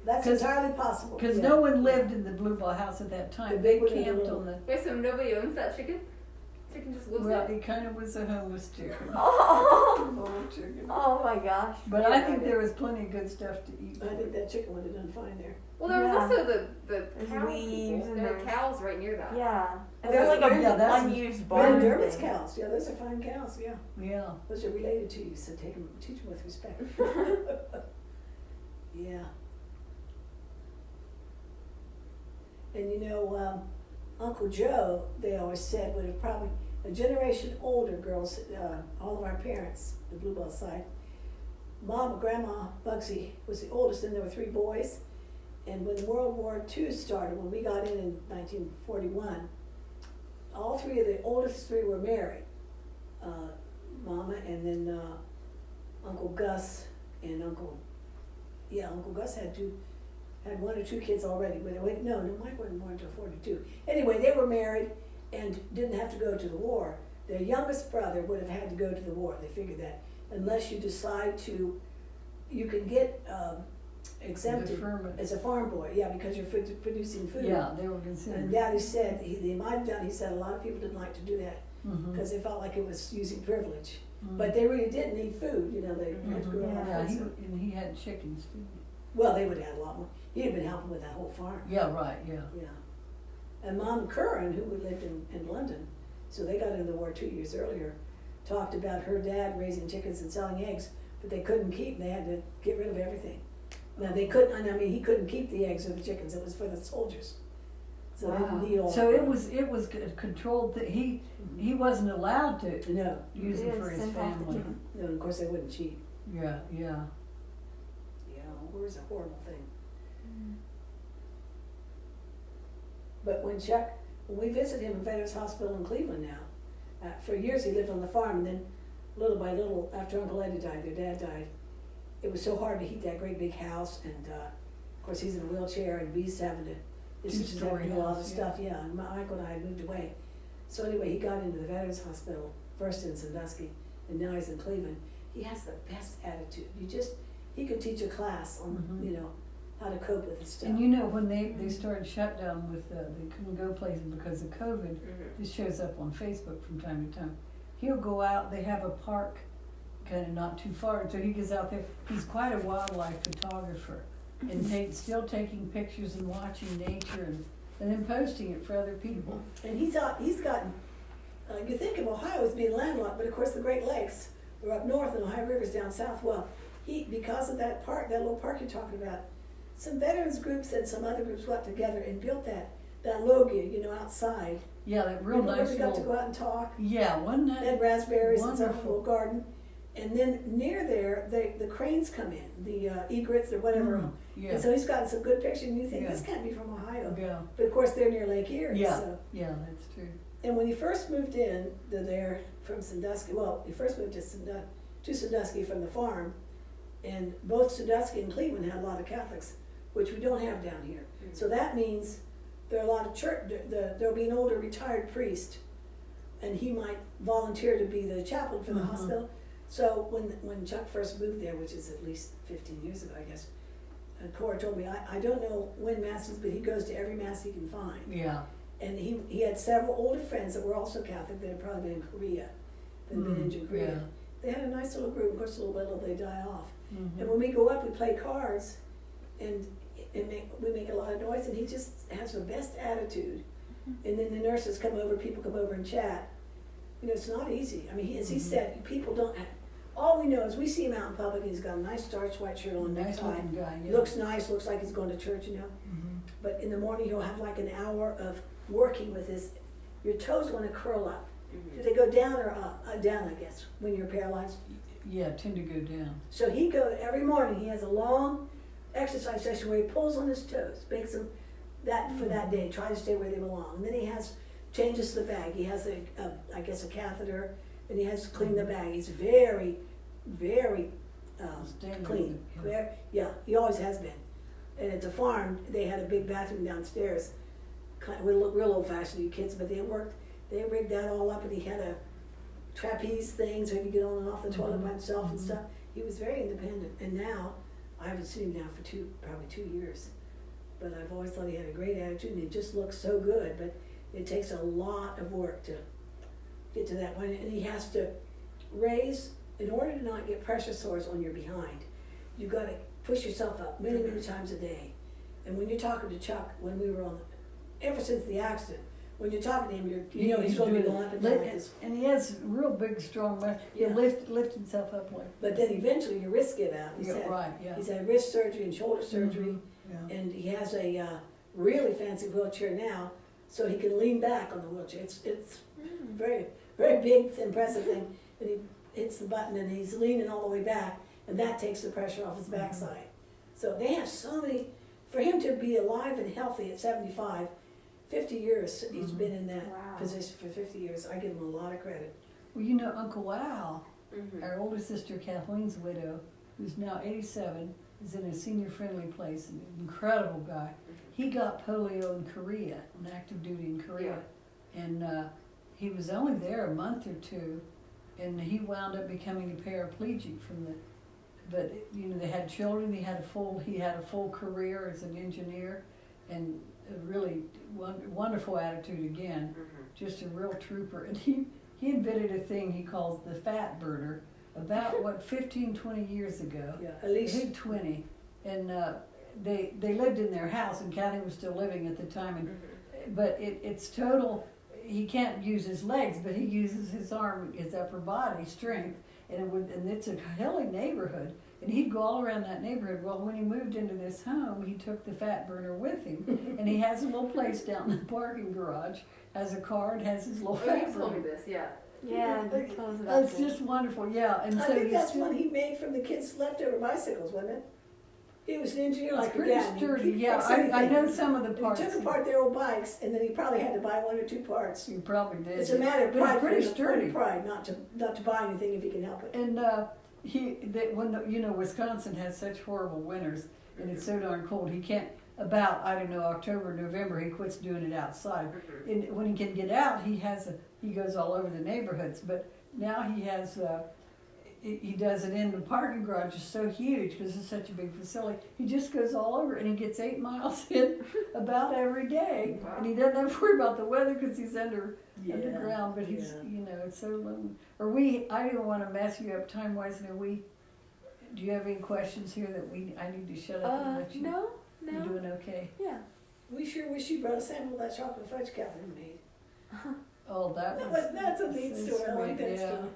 That's 'Cause- entirely possible. Because yeah. no one lived in the Blue Ball house at that time. The They big one and the camped little on the, Wait, so nobody owns that chicken? Chicken just lives well, there? it kind of was a homeless chicken. Oh, Old chicken. oh my gosh. But I think there was plenty of good stuff to eat. I think that chicken would have done fine there. Well, there was Yeah. also the There's cow weeds people. and There were there's- cows right near that. Yeah. Oh, There's like that's- a yeah, that's- unused Red barn Dermot's thing. cows, yeah, those are fine cows, yeah. Yeah. Those are related to you, so teach them with respect. Yeah. And you know, Uncle Joe, they always said, would have probably, a generation older girls, all of our parents, the Bluebell side, Mom, Grandma Bugsy was the oldest, and there were 3 boys. And when World War II started, when we got in 1941, all 3 of the oldest 3 were married. Mama, and then Uncle Gus and Uncle Gus had 1 or 2 kids already. But no, Mike wasn't born until 42. Anyway, they were married and didn't have to go to the war. Their youngest brother would have had to go to the war. They figured that unless you decide to, you can get exempted Deferment. as a farm boy. Yeah, because you're producing food. Yeah, they were And considered. Daddy said they might have done. He said a lot of people didn't like to do that Mhm. because they felt like it was using privilege. Mhm. But they really did need food, you know, they had to grow Mhm. up. Yeah, food. and he had chickens too. Well, they would have had a lot more. He had been helping with that whole farm. Yeah, right, yeah. Yeah. And Mom Curran, who lived in London, so they got into the war 2 years earlier, talked about her dad raising chickens and selling eggs, but they couldn't keep, they had to get rid of everything. Now they couldn't, I mean, he couldn't keep the eggs or the chickens, it was for the soldiers. So they didn't need all. So it was a controlled thing. He wasn't allowed to No, use it for his Sent off the family. chicken. no, of course they wouldn't cheat. Yeah, yeah. Yeah, war's a horrible thing. But when we visit him in Veterans Hospital in Cleveland now, for years he lived on the farm, and then little by little, after Uncle Eddie died, their dad died, it was so hard to heat that great big house, and of course he's in a wheelchair, and we used to have to, his sisters had to Two-story do all the house, yeah. stuff, yeah, and Michael and I had moved away. So anyway, he got into the Veterans Hospital, first in Sandusky, and now he's in Cleveland. He has the best attitude. He could teach a class on, Mhm. you know, how to cope with this stuff. And you know, when they started shutdown with, they couldn't go places because of COVID, Mhm. this shows up on Facebook from time to time. He'll go out, they have a park kind of not too far, so he goes out there. He's quite a wildlife photographer and still taking pictures and watching nature and then posting it for other people. And he's gotten, you think of Ohio as being landlocked, but of course the Great Lakes are up north and Ohio River's down south. Well, because of that park, that little park you're talking about, some veterans groups and some other groups got together and built that logia, you know, outside. Yeah, that real Remember where nice we got to little, go out and talk? yeah, wasn't They that? had raspberries and some Wonderful. little garden. And then near there, the cranes come in, the egrets or whatever. Mm, yeah, And so he's gotten some good pictures, and you think, Yeah. this can't be from Ohio. yeah, But of course, they're near Lake Erie, Yeah. so. yeah, that's true. And when he first moved in to there from Sandusky, well, he first moved to Sandusky from the farm, and both Sandusky and Cleveland had a lot of Catholics, which we don't have down here. So that means there are a lot of there'll be an older retired priest, and he might volunteer to be the chaplain for the Mhm. hospital. So when Chuck first moved there, which is at least 15 years ago, I guess, Cora told me, I don't know when masses, but he goes to every mass he can find. Yeah. And he had several older friends that were also Catholic that had probably been in Korea, that had been in Korea. Yeah. They had a nice little group, of course, a little by little they die off. Mhm. And when we go up, we play cards, and we make a lot of noise, and he just has the best attitude. And then the nurses come over, people come over and chat. You know, it's not easy. I mean, as he said, people don't have, all we know is we see him out in public, and he's got a nice starched white shirt on, Nice necktie. looking guy, yeah. Looks nice, looks like he's going to church, you know. Mhm. But in the morning, he'll have like an hour of working with his, your toes want to curl up. Do they go down or up? Down, I guess, when you're paralyzed. Yeah, tend to go down. So every morning, he has a long exercise session where he pulls on his toes, makes them that for that day, try to stay where they belong. And then he changes the bag. He has I guess a catheter, and he has to clean the bag. He's very, very Standard, clean. yeah. Yeah, he always has been. And at the farm, they had a big bathroom downstairs, real old fashioned, you kids, but they rigged that all up, and he had a trapeze thing so he could get on and off the toilet by himself and stuff. He was very independent, and now, I haven't seen him now for probably 2 years. But I've always thought he had a great attitude, and he just looks so good, but it takes a lot of work to get to that point, and he has to raise, in order to not get pressure sores on your behind, you gotta push yourself up many, many times a day. And when you're talking to Chuck, when we were ever since the accident, when you're talking to him, you know he's gonna be going up and down like this. And he has real big, strong muscles. He'll Yeah. lift himself up like. But then eventually your wrists give out. Yeah, right, yeah. He's had wrist surgery and shoulder surgery, Yeah. and he has a really fancy wheelchair now, so he can lean back on the wheelchair. It's very, very big, impressive thing. And he hits the button and he's leaning all the way back, and that takes the pressure off his backside. So they have so many, for him to be alive and healthy at 75, 50 years, he's been in that Wow. position for 50 years. I give him a lot of credit. Well, you know, Uncle Al, Mhm. our older sister Kathleen's widow, who's now 87, is in a senior-friendly place, an incredible guy. He got polio in Korea, on active duty in Korea. And he was only there a month or two, and he wound up becoming a paraplegic from the, but, you know, they had children, he had a full career as an engineer, and a really wonderful attitude again, just a real trooper. And he invented a thing he calls the fat burner about, 15, 20 years ago. Yeah, at least. I think 20. And they lived in their house, and Kathy was still living at the time. And but it's total. He can't use his legs, but he uses his arm, his upper body strength, and it's a hilly neighborhood. And he'd go all around that neighborhood. Well, when he moved into this home, he took the fat burner with him, and he has a little place down in the parking garage, has a car, and has his little Oh, you fat told me burner. this, yeah. Yeah, tell us about That's this. just wonderful, yeah. And I so think he's that's still, one he made from the kids' leftover bicycles, wasn't it? He was an engineer it's like your pretty dad. and he- sturdy, he yeah. fixed I know everything. some of the And parts. he took apart their old bikes, and then he probably had to buy 1 or 2 parts. You probably did. It's a matter of But it's pride, pretty for him, sturdy. pride, not to buy anything if he can help it. And Wisconsin has such horrible winters, and it's so darn cold. He can't. About October, November, he quits doing it outside. And when he can get out, he goes all over the neighborhoods. But now he has. He does it in the parking garage. It's so huge because it's such a big facility. He just goes all over, and he gets 8 miles in about every day. Wow. And he doesn't have to worry about the weather because he's underground. But he's, it's so lonely. I don't want to mess you up time wise. Do you have any questions here that I need to shut up and let you? No, You're doing okay. Yeah. We sure wish you brought a sample of that chocolate fudge Catherine made. Oh, That's a neat so story. I like sweet, that yeah. story.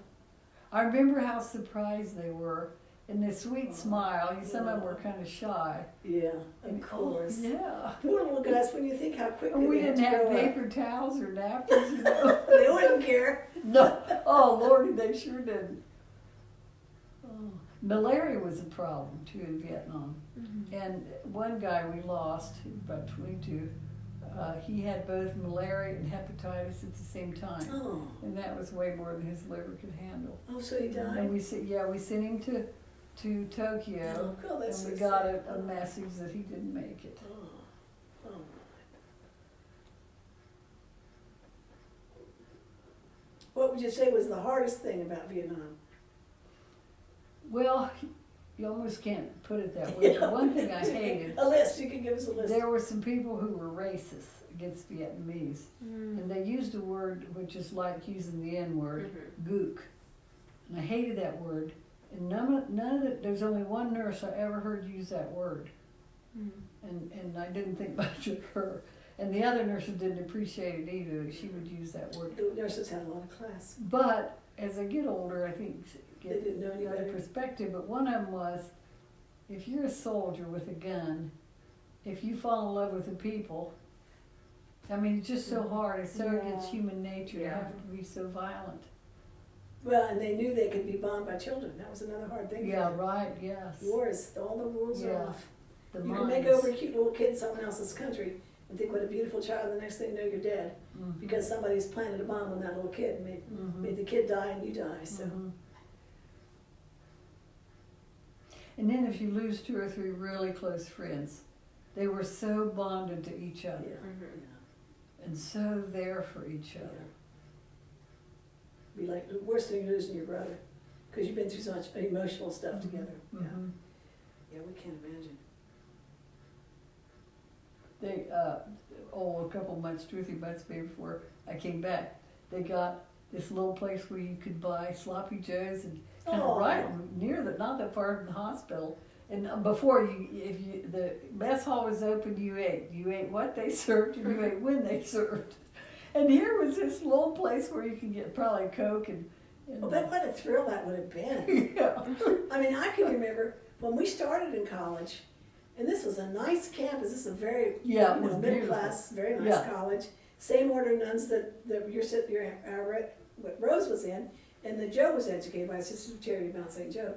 I remember how surprised they were, and their sweet smile. Some of them were kind of shy. Yeah, And, of course. yeah. Poor little guys, when you think how quickly And we they had didn't to have grow up. paper towels or napkins. They wouldn't care. No. Oh, Lordy, they sure didn't. Oh. Malaria was a problem too in Vietnam. And one guy we lost, about 22, he had both malaria and hepatitis at the same time. Oh, And that was way more than his liver could handle. so he died? And we sent him to Tokyo, Oh, that's and so we got sad. a message that he didn't make it. Oh. What would you say was the hardest thing about Vietnam? Well, you almost can't put it that way. But one thing I hated, A list, you can give us a list. there were some people who were racist against Vietnamese. Mm. And they used a word which is like using the N-word, Mm-hmm. gook. And I hated that word. And none of the, there's only one nurse I ever heard use that word. Mm. And I didn't think much of her. And the other nurses didn't appreciate it either, that she would use that word. The nurses had a lot of class. But as I get older, I think They get didn't know any another better. perspective. But one of them was, if you're a soldier with a gun, if you fall in love with the people, I mean, it's just so hard. It's so against Yeah. human nature to Yeah. have to be so violent. Well, and they knew they could be bombed by children. That was another hard thing. for Yeah, them. right, yes. Wars, all the rules are Yeah. off. The You can mines. make over a cute little kid in someone else's country and think what a beautiful child, the next thing you know you're dead. Mhm. Because somebody's planted a bomb on that little kid and Mhm. made the kid die and you die, so. Mhm. And then if you lose 2 or 3 really close friends, they were so bonded to each Yeah, other yeah, and so there for each yeah. other. Be like, the worst thing losing your brother, because you've been through so much emotional stuff together. Yeah, Mhm. yeah, we can't imagine. They, a couple months, 2 or 3 months before I came back, they got this little place where you could buy sloppy joes and kind Oh. of right near the, not that far from the hospital. And before the mess hall was open, you ate what they served and you ate when they served. And here was this little place where you could get probably Coke and Well, but what a thrill that would have been. yeah. I mean, I can remember when we started in college, and this was a nice campus. This is a very Yeah, it was middle beautiful. class, very nice Yeah. college. Same order of nuns that what Rose was in, and that Joe was educated by Sisters of Charity Mount St. Joe.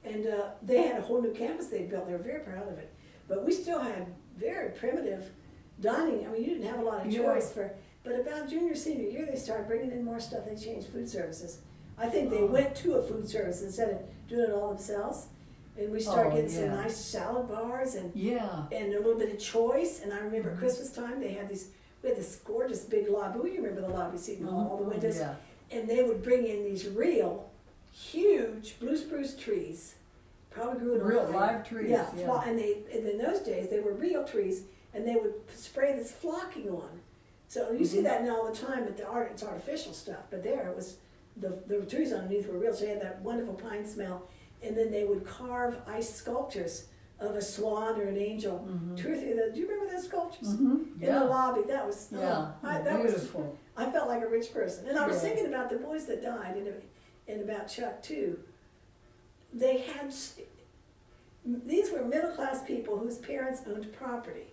And they had a whole new campus they built. They were very proud of it. But we still had very primitive dining. I mean, you didn't have a lot of Yeah. choice for. But about junior, senior year, they started bringing in more stuff. They changed food services. I think they Oh. went to a food service instead of doing it all themselves. And we started Oh, getting some yeah. nice salad bars and Yeah. a little bit of choice. And I remember Mhm. Christmas time, they had we had this gorgeous big lobby. You remember the lobby seat in all the Mhm. windows? Yeah. And they would bring in these real, huge blue spruce trees, probably grew in Real Ohio. live trees, Yeah, yeah. and in those days, they were real trees, and they would spray this flocking on. So you see Mhm. that now all the time, but it's artificial stuff. But there, it was, the trees underneath were real, so they had that wonderful pine smell. And then they would carve ice sculptures of a swan or an angel. Mhm. 2 or 3 of those. Do you remember those sculptures? Mhm. In the Yeah. lobby, that was, Yeah. that was Beautiful. I felt like a rich person. And I was Yeah. thinking about the boys that died and about Chuck too. They had, these were middle class people whose parents owned property.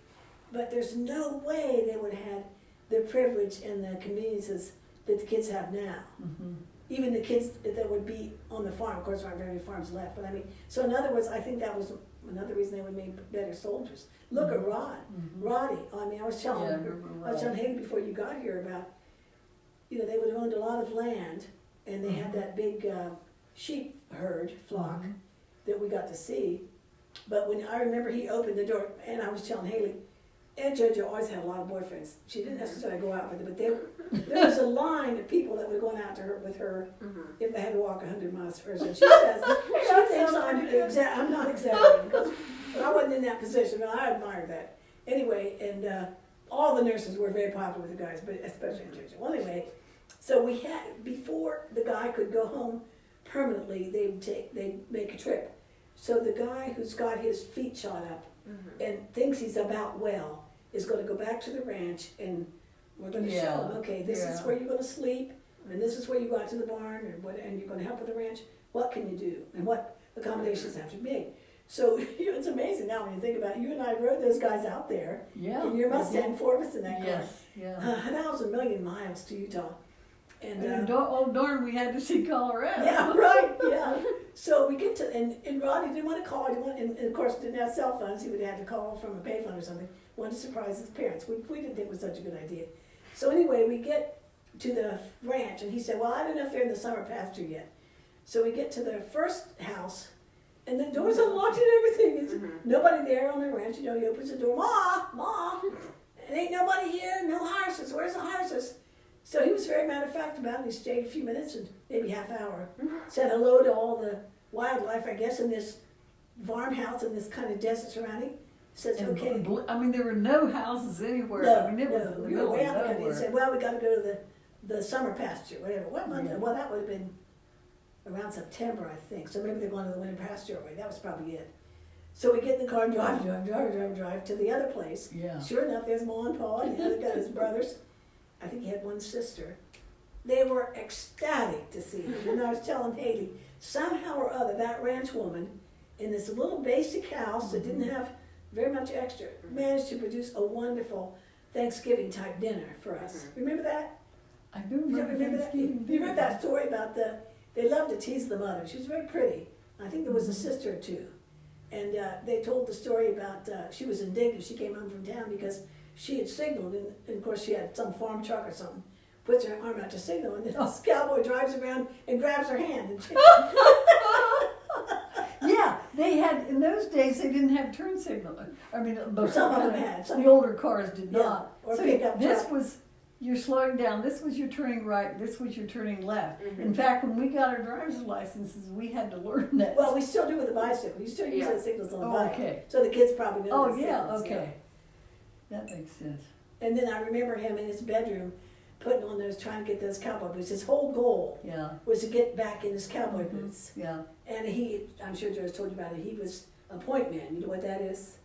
But there's no way they would have had the privilege and the conveniences that the kids have now. Mhm. Even the kids that would be on the farm, of course there aren't very many farms left, but I mean, so in other words, I think that was another reason they would make better soldiers. Look at Rod, Mhm. Roddy, I mean, I was telling Yeah, I her, remember I was Rod. telling Haley before you got here about, they would have owned a lot of land, and they had Mhm. that big sheep herd flock Mhm. that we got to see. But when I remember he opened the door, and I was telling Haley, Aunt JoJo always had a lot of boyfriends. She didn't necessarily go out with them, but there was a line of people that were going out to her with her Mm-hmm. if they had to walk 100 miles first. And she says, she thinks I'm not exaggerating, but I wasn't in that position, and I admired that. Anyway, and all the nurses were very popular with the guys, but especially in JoJo. Well, anyway, so we had, before the guy could go home permanently, they'd make a trip. So the guy who's got his feet shot up Mm-hmm. and thinks he's about well is going to go back to the ranch, and we're going to show Yeah, him, okay, this is yeah. where you're going to sleep, and this is where you go out to the barn, and you're going to help with the ranch. What can you do, and what accommodations have to be made? So it's amazing now when you think about it. You and I rode those guys out there Yeah. in your Mustang, 4 of us in that car. Yes, yeah. 1,000,000 miles to Utah. And Oh darn, we had to see Colorado. yeah, right, yeah. So we get to, and Rodney didn't want to call, and of course didn't have cell phones, he would have had to call from a payphone or something, wanted to surprise his parents, we didn't think it was such a good idea. So anyway, we get to the ranch, and he said, well, I don't know if they're in the summer pasture yet. So we get to the first house, and the door's unlocked and everything, it's nobody there on the ranch, he opens the door, Ma, and ain't nobody here, no horses, where's the horses? So he was very matter of fact about it. He stayed a few minutes and maybe half hour. Said hello to all the wildlife, I guess, in this farmhouse in this kind of desert surrounding. Says, And okay. I mean, there were no houses anywhere. No, I mean, it was no, in the we were middle way of out in the country. He nowhere. said, well, we gotta go to the summer pasture, whatever. What month? Yeah. Well, that would have been around September, I think. So maybe they're going to the winter pasture already. That was probably it. So we get in the car and drive to the other place. Yeah. Sure enough, there's Ma and Pa and the other guy, his brothers. I think he had one sister. They were ecstatic to see him. And I was telling Haley, somehow or other, that ranch woman in this little basic house that didn't have very much extra managed to produce a wonderful Thanksgiving type dinner for us. Remember that? I do You remember remember that? Thanksgiving. You remember that story about they loved to tease the mother. She was very pretty. I think there was a sister or two. And they told the story about, she was indignant. She came home from town because she had signaled, and of course she had some farm truck or something, puts her arm out to signal, and this cowboy drives around and grabs her hand. And she, Yeah, they had, in those days, they didn't have turn signal. I mean, Some of them had, some- the older cars did Yeah, not. or So pickup this truck. was, you're slowing down, this was your turning right, this was your turning left. In fact, when we got our driver's licenses, we had to learn that. well, we still do with the bicycle. You still use Yeah. those signals on the Oh, bike. okay. So the kids probably know Oh, those yeah, signals, okay. That makes sense. And then I remember him in his bedroom putting on those, trying to get those cowboy boots. His whole goal Yeah, was to get back in his cowboy boots. yeah. And he, I'm sure Joe's told you about it, he was a point man. You know what that is?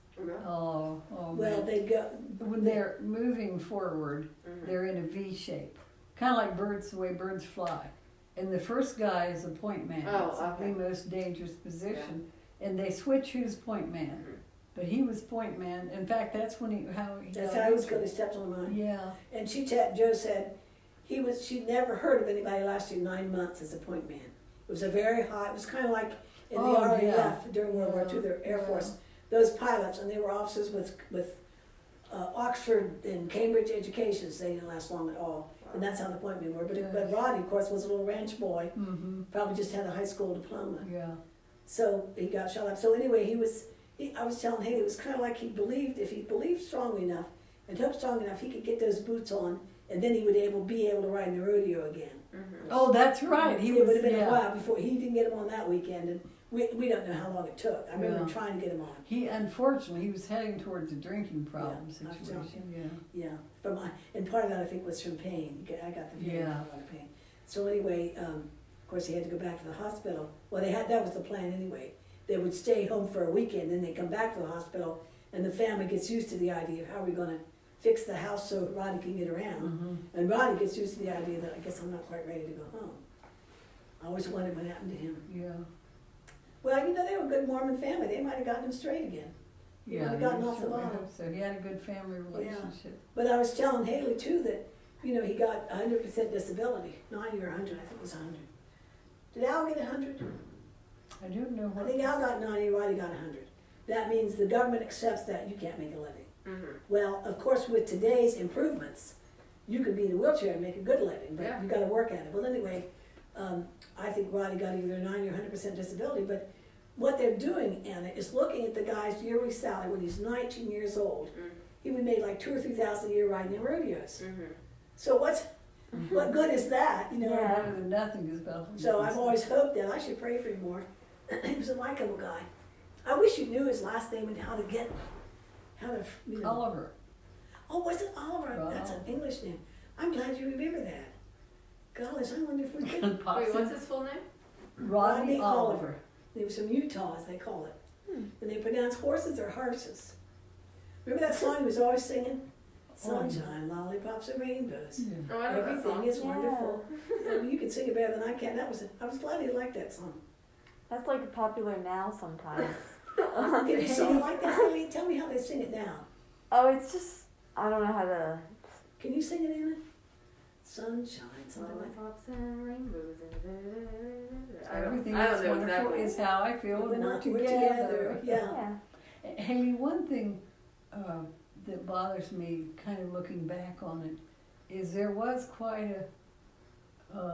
Oh, Well, man. they go, When they're moving forward, they're in a V shape, kind of like birds, the way birds fly. And the first guy is a point man. Oh, It's okay. the most dangerous position. And they switch who's point man. But he was point man. In fact, that's when how he that's got how he was into going it. to step on mine. Yeah. And Joe said she'd never heard of anybody lasting 9 months as a point man. It was a very high, it was kind of like in the Oh, RAF yeah. during World War II, the Air Yeah. Force. Those pilots, and they were officers with Oxford and Cambridge educations, they didn't last long at all. And that's how the point men were. But Roddy, of course, was a little ranch boy, Mm-hmm. probably just had a high school diploma. Yeah. So he got shot up. So anyway, I was telling Haley, it was kind of like he believed, if he believed strongly enough and hoped strong enough, he could get those boots on, and then he would be able to ride in the rodeo again. Oh, that's right. He it was. would have been Yeah. a while before he didn't get them on that weekend, and we don't know how long it took. I remember Yeah. trying to get them on. He unfortunately he was heading towards a drinking problem Yeah, I was situation. Yeah. Yeah, and part of that I think was from pain. I got the feeling Yeah. a lot of pain. So anyway, of course he had to go back to the hospital. Well, that was the plan anyway. They would stay home for a weekend, then they come back to the hospital, and the family gets used to the idea of how we're going to fix the house so Roddy can get around. Mm-hmm. And Roddy gets used to the idea that I guess I'm not quite ready to go home. I always wondered what happened to him. Yeah. Well, they were a good Mormon family. They might have gotten him straight again. He might have gotten he off the certainly bottom. hoped So he had a good family relationship. But I was telling Haley too that, he got 100% disability, 90 or 100, I think it was 100. Did Al get 100? I don't know I what. think Al got 90, Roddy got 100. That means the government accepts that you can't make a living. Well, of course, with today's improvements, you could be in a wheelchair and make a good living, but Yeah. you gotta work at it. Well, anyway, I think Roddy got either 90 or 100% disability, but what they're doing, Anna, is looking at the guy's yearly salary when he's 19 years old. He would make like 2,000 or 3,000 a year riding in rodeos. So what good is that, Yeah. Better than nothing is better. So I've always hoped that I should pray for him more. He was a likable guy. I wish you knew his last name and how to. Oliver. Oh, was it Oliver? Wow. That's an English name. I'm glad you remember that. Gosh, I wonder if we could. Wait, what's his full name? Rodney Oliver. He was from Utah, as they call it. And they pronounce horses or hearses. Remember that song he was always singing? Sunshine, lollipops, and rainbows. Yeah. Oh, I know that Everything song. is wonderful. I mean, you can sing it better than I can. I was glad he liked that song. That's like popular now sometimes. Can you sing it like that? Tell me how they sing it now. Oh, it's just, I don't know how to. Can you sing it, Anna? Sunshine, something like that. Lollipops and rainbows and Everything I is don't know wonderful exactly. is how I feel We're when we're not together. Yeah. Yeah. Haley, one thing that bothers me, kind of looking back on it, is there was quite a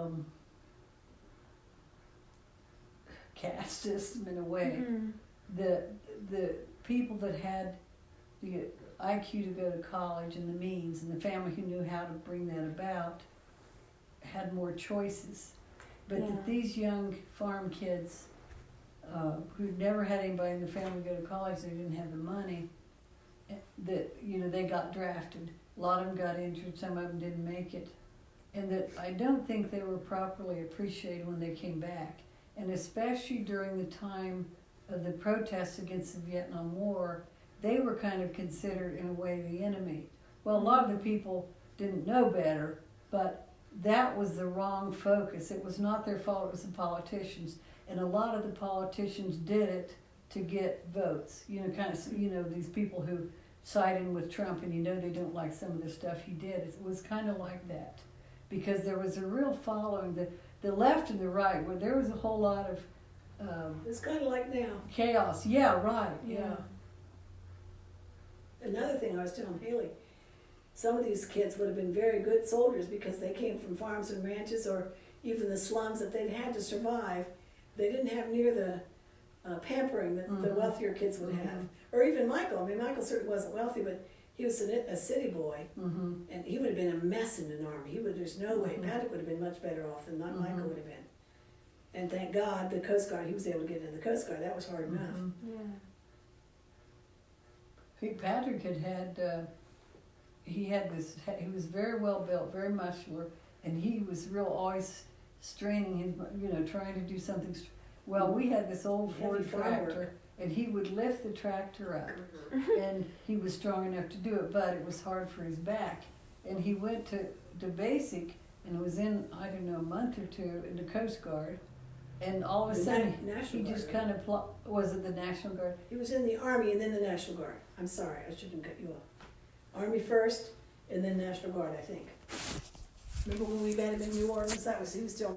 caste system in a way. Mhm. The people that had the IQ to go to college and the means and the family who knew how to bring that about had more choices. But Yeah. that these young farm kids who'd never had anybody in the family go to college, they didn't have the money, that, you know, they got drafted. A lot of them got injured, some of them didn't make it. And that I don't think they were properly appreciated when they came back. And especially during the time of the protests against the Vietnam War, they were kind of considered, in a way, the enemy. Well, a lot of the people didn't know better, but that was the wrong focus. It was not their fault, it was the politicians. And a lot of the politicians did it to get votes. You know, kind of, you know, these people who sided with Trump, and you know they don't like some of the stuff he did. It was kind of like that. Because there was a real following, the left and the right, where there was a whole lot of It's kind of like now. chaos. Yeah, right, yeah. Another thing I was telling Haley, some of these kids would have been very good soldiers because they came from farms and ranches or even the slums that they'd had to survive. They didn't have near the pampering that the wealthier kids would have. Or even Michael. I mean, Michael certainly wasn't wealthy, but he was a city boy, and he would have been a mess in an army. There's no way. Patrick would have been much better off than Michael would have been. And thank God, the Coast Guard, he was able to get into the Coast Guard. That was hard enough. Patrick he was very well built, very muscular, and he was always straining his, you know, trying to do something. Well, we had this old Ford Heavy farm tractor, work. and he would lift the tractor up, and he was strong enough to do it, but it was hard for his back. And he went to basic, and was in, I don't know, a month or two in the Coast Guard, and all of a The sudden, National he just Guard, kind of, was it the National Guard? He was in the Army and then the National Guard. I'm sorry, I shouldn't cut you off. Army first, and then National Guard, I think. Remember when we met him in New Orleans? He was still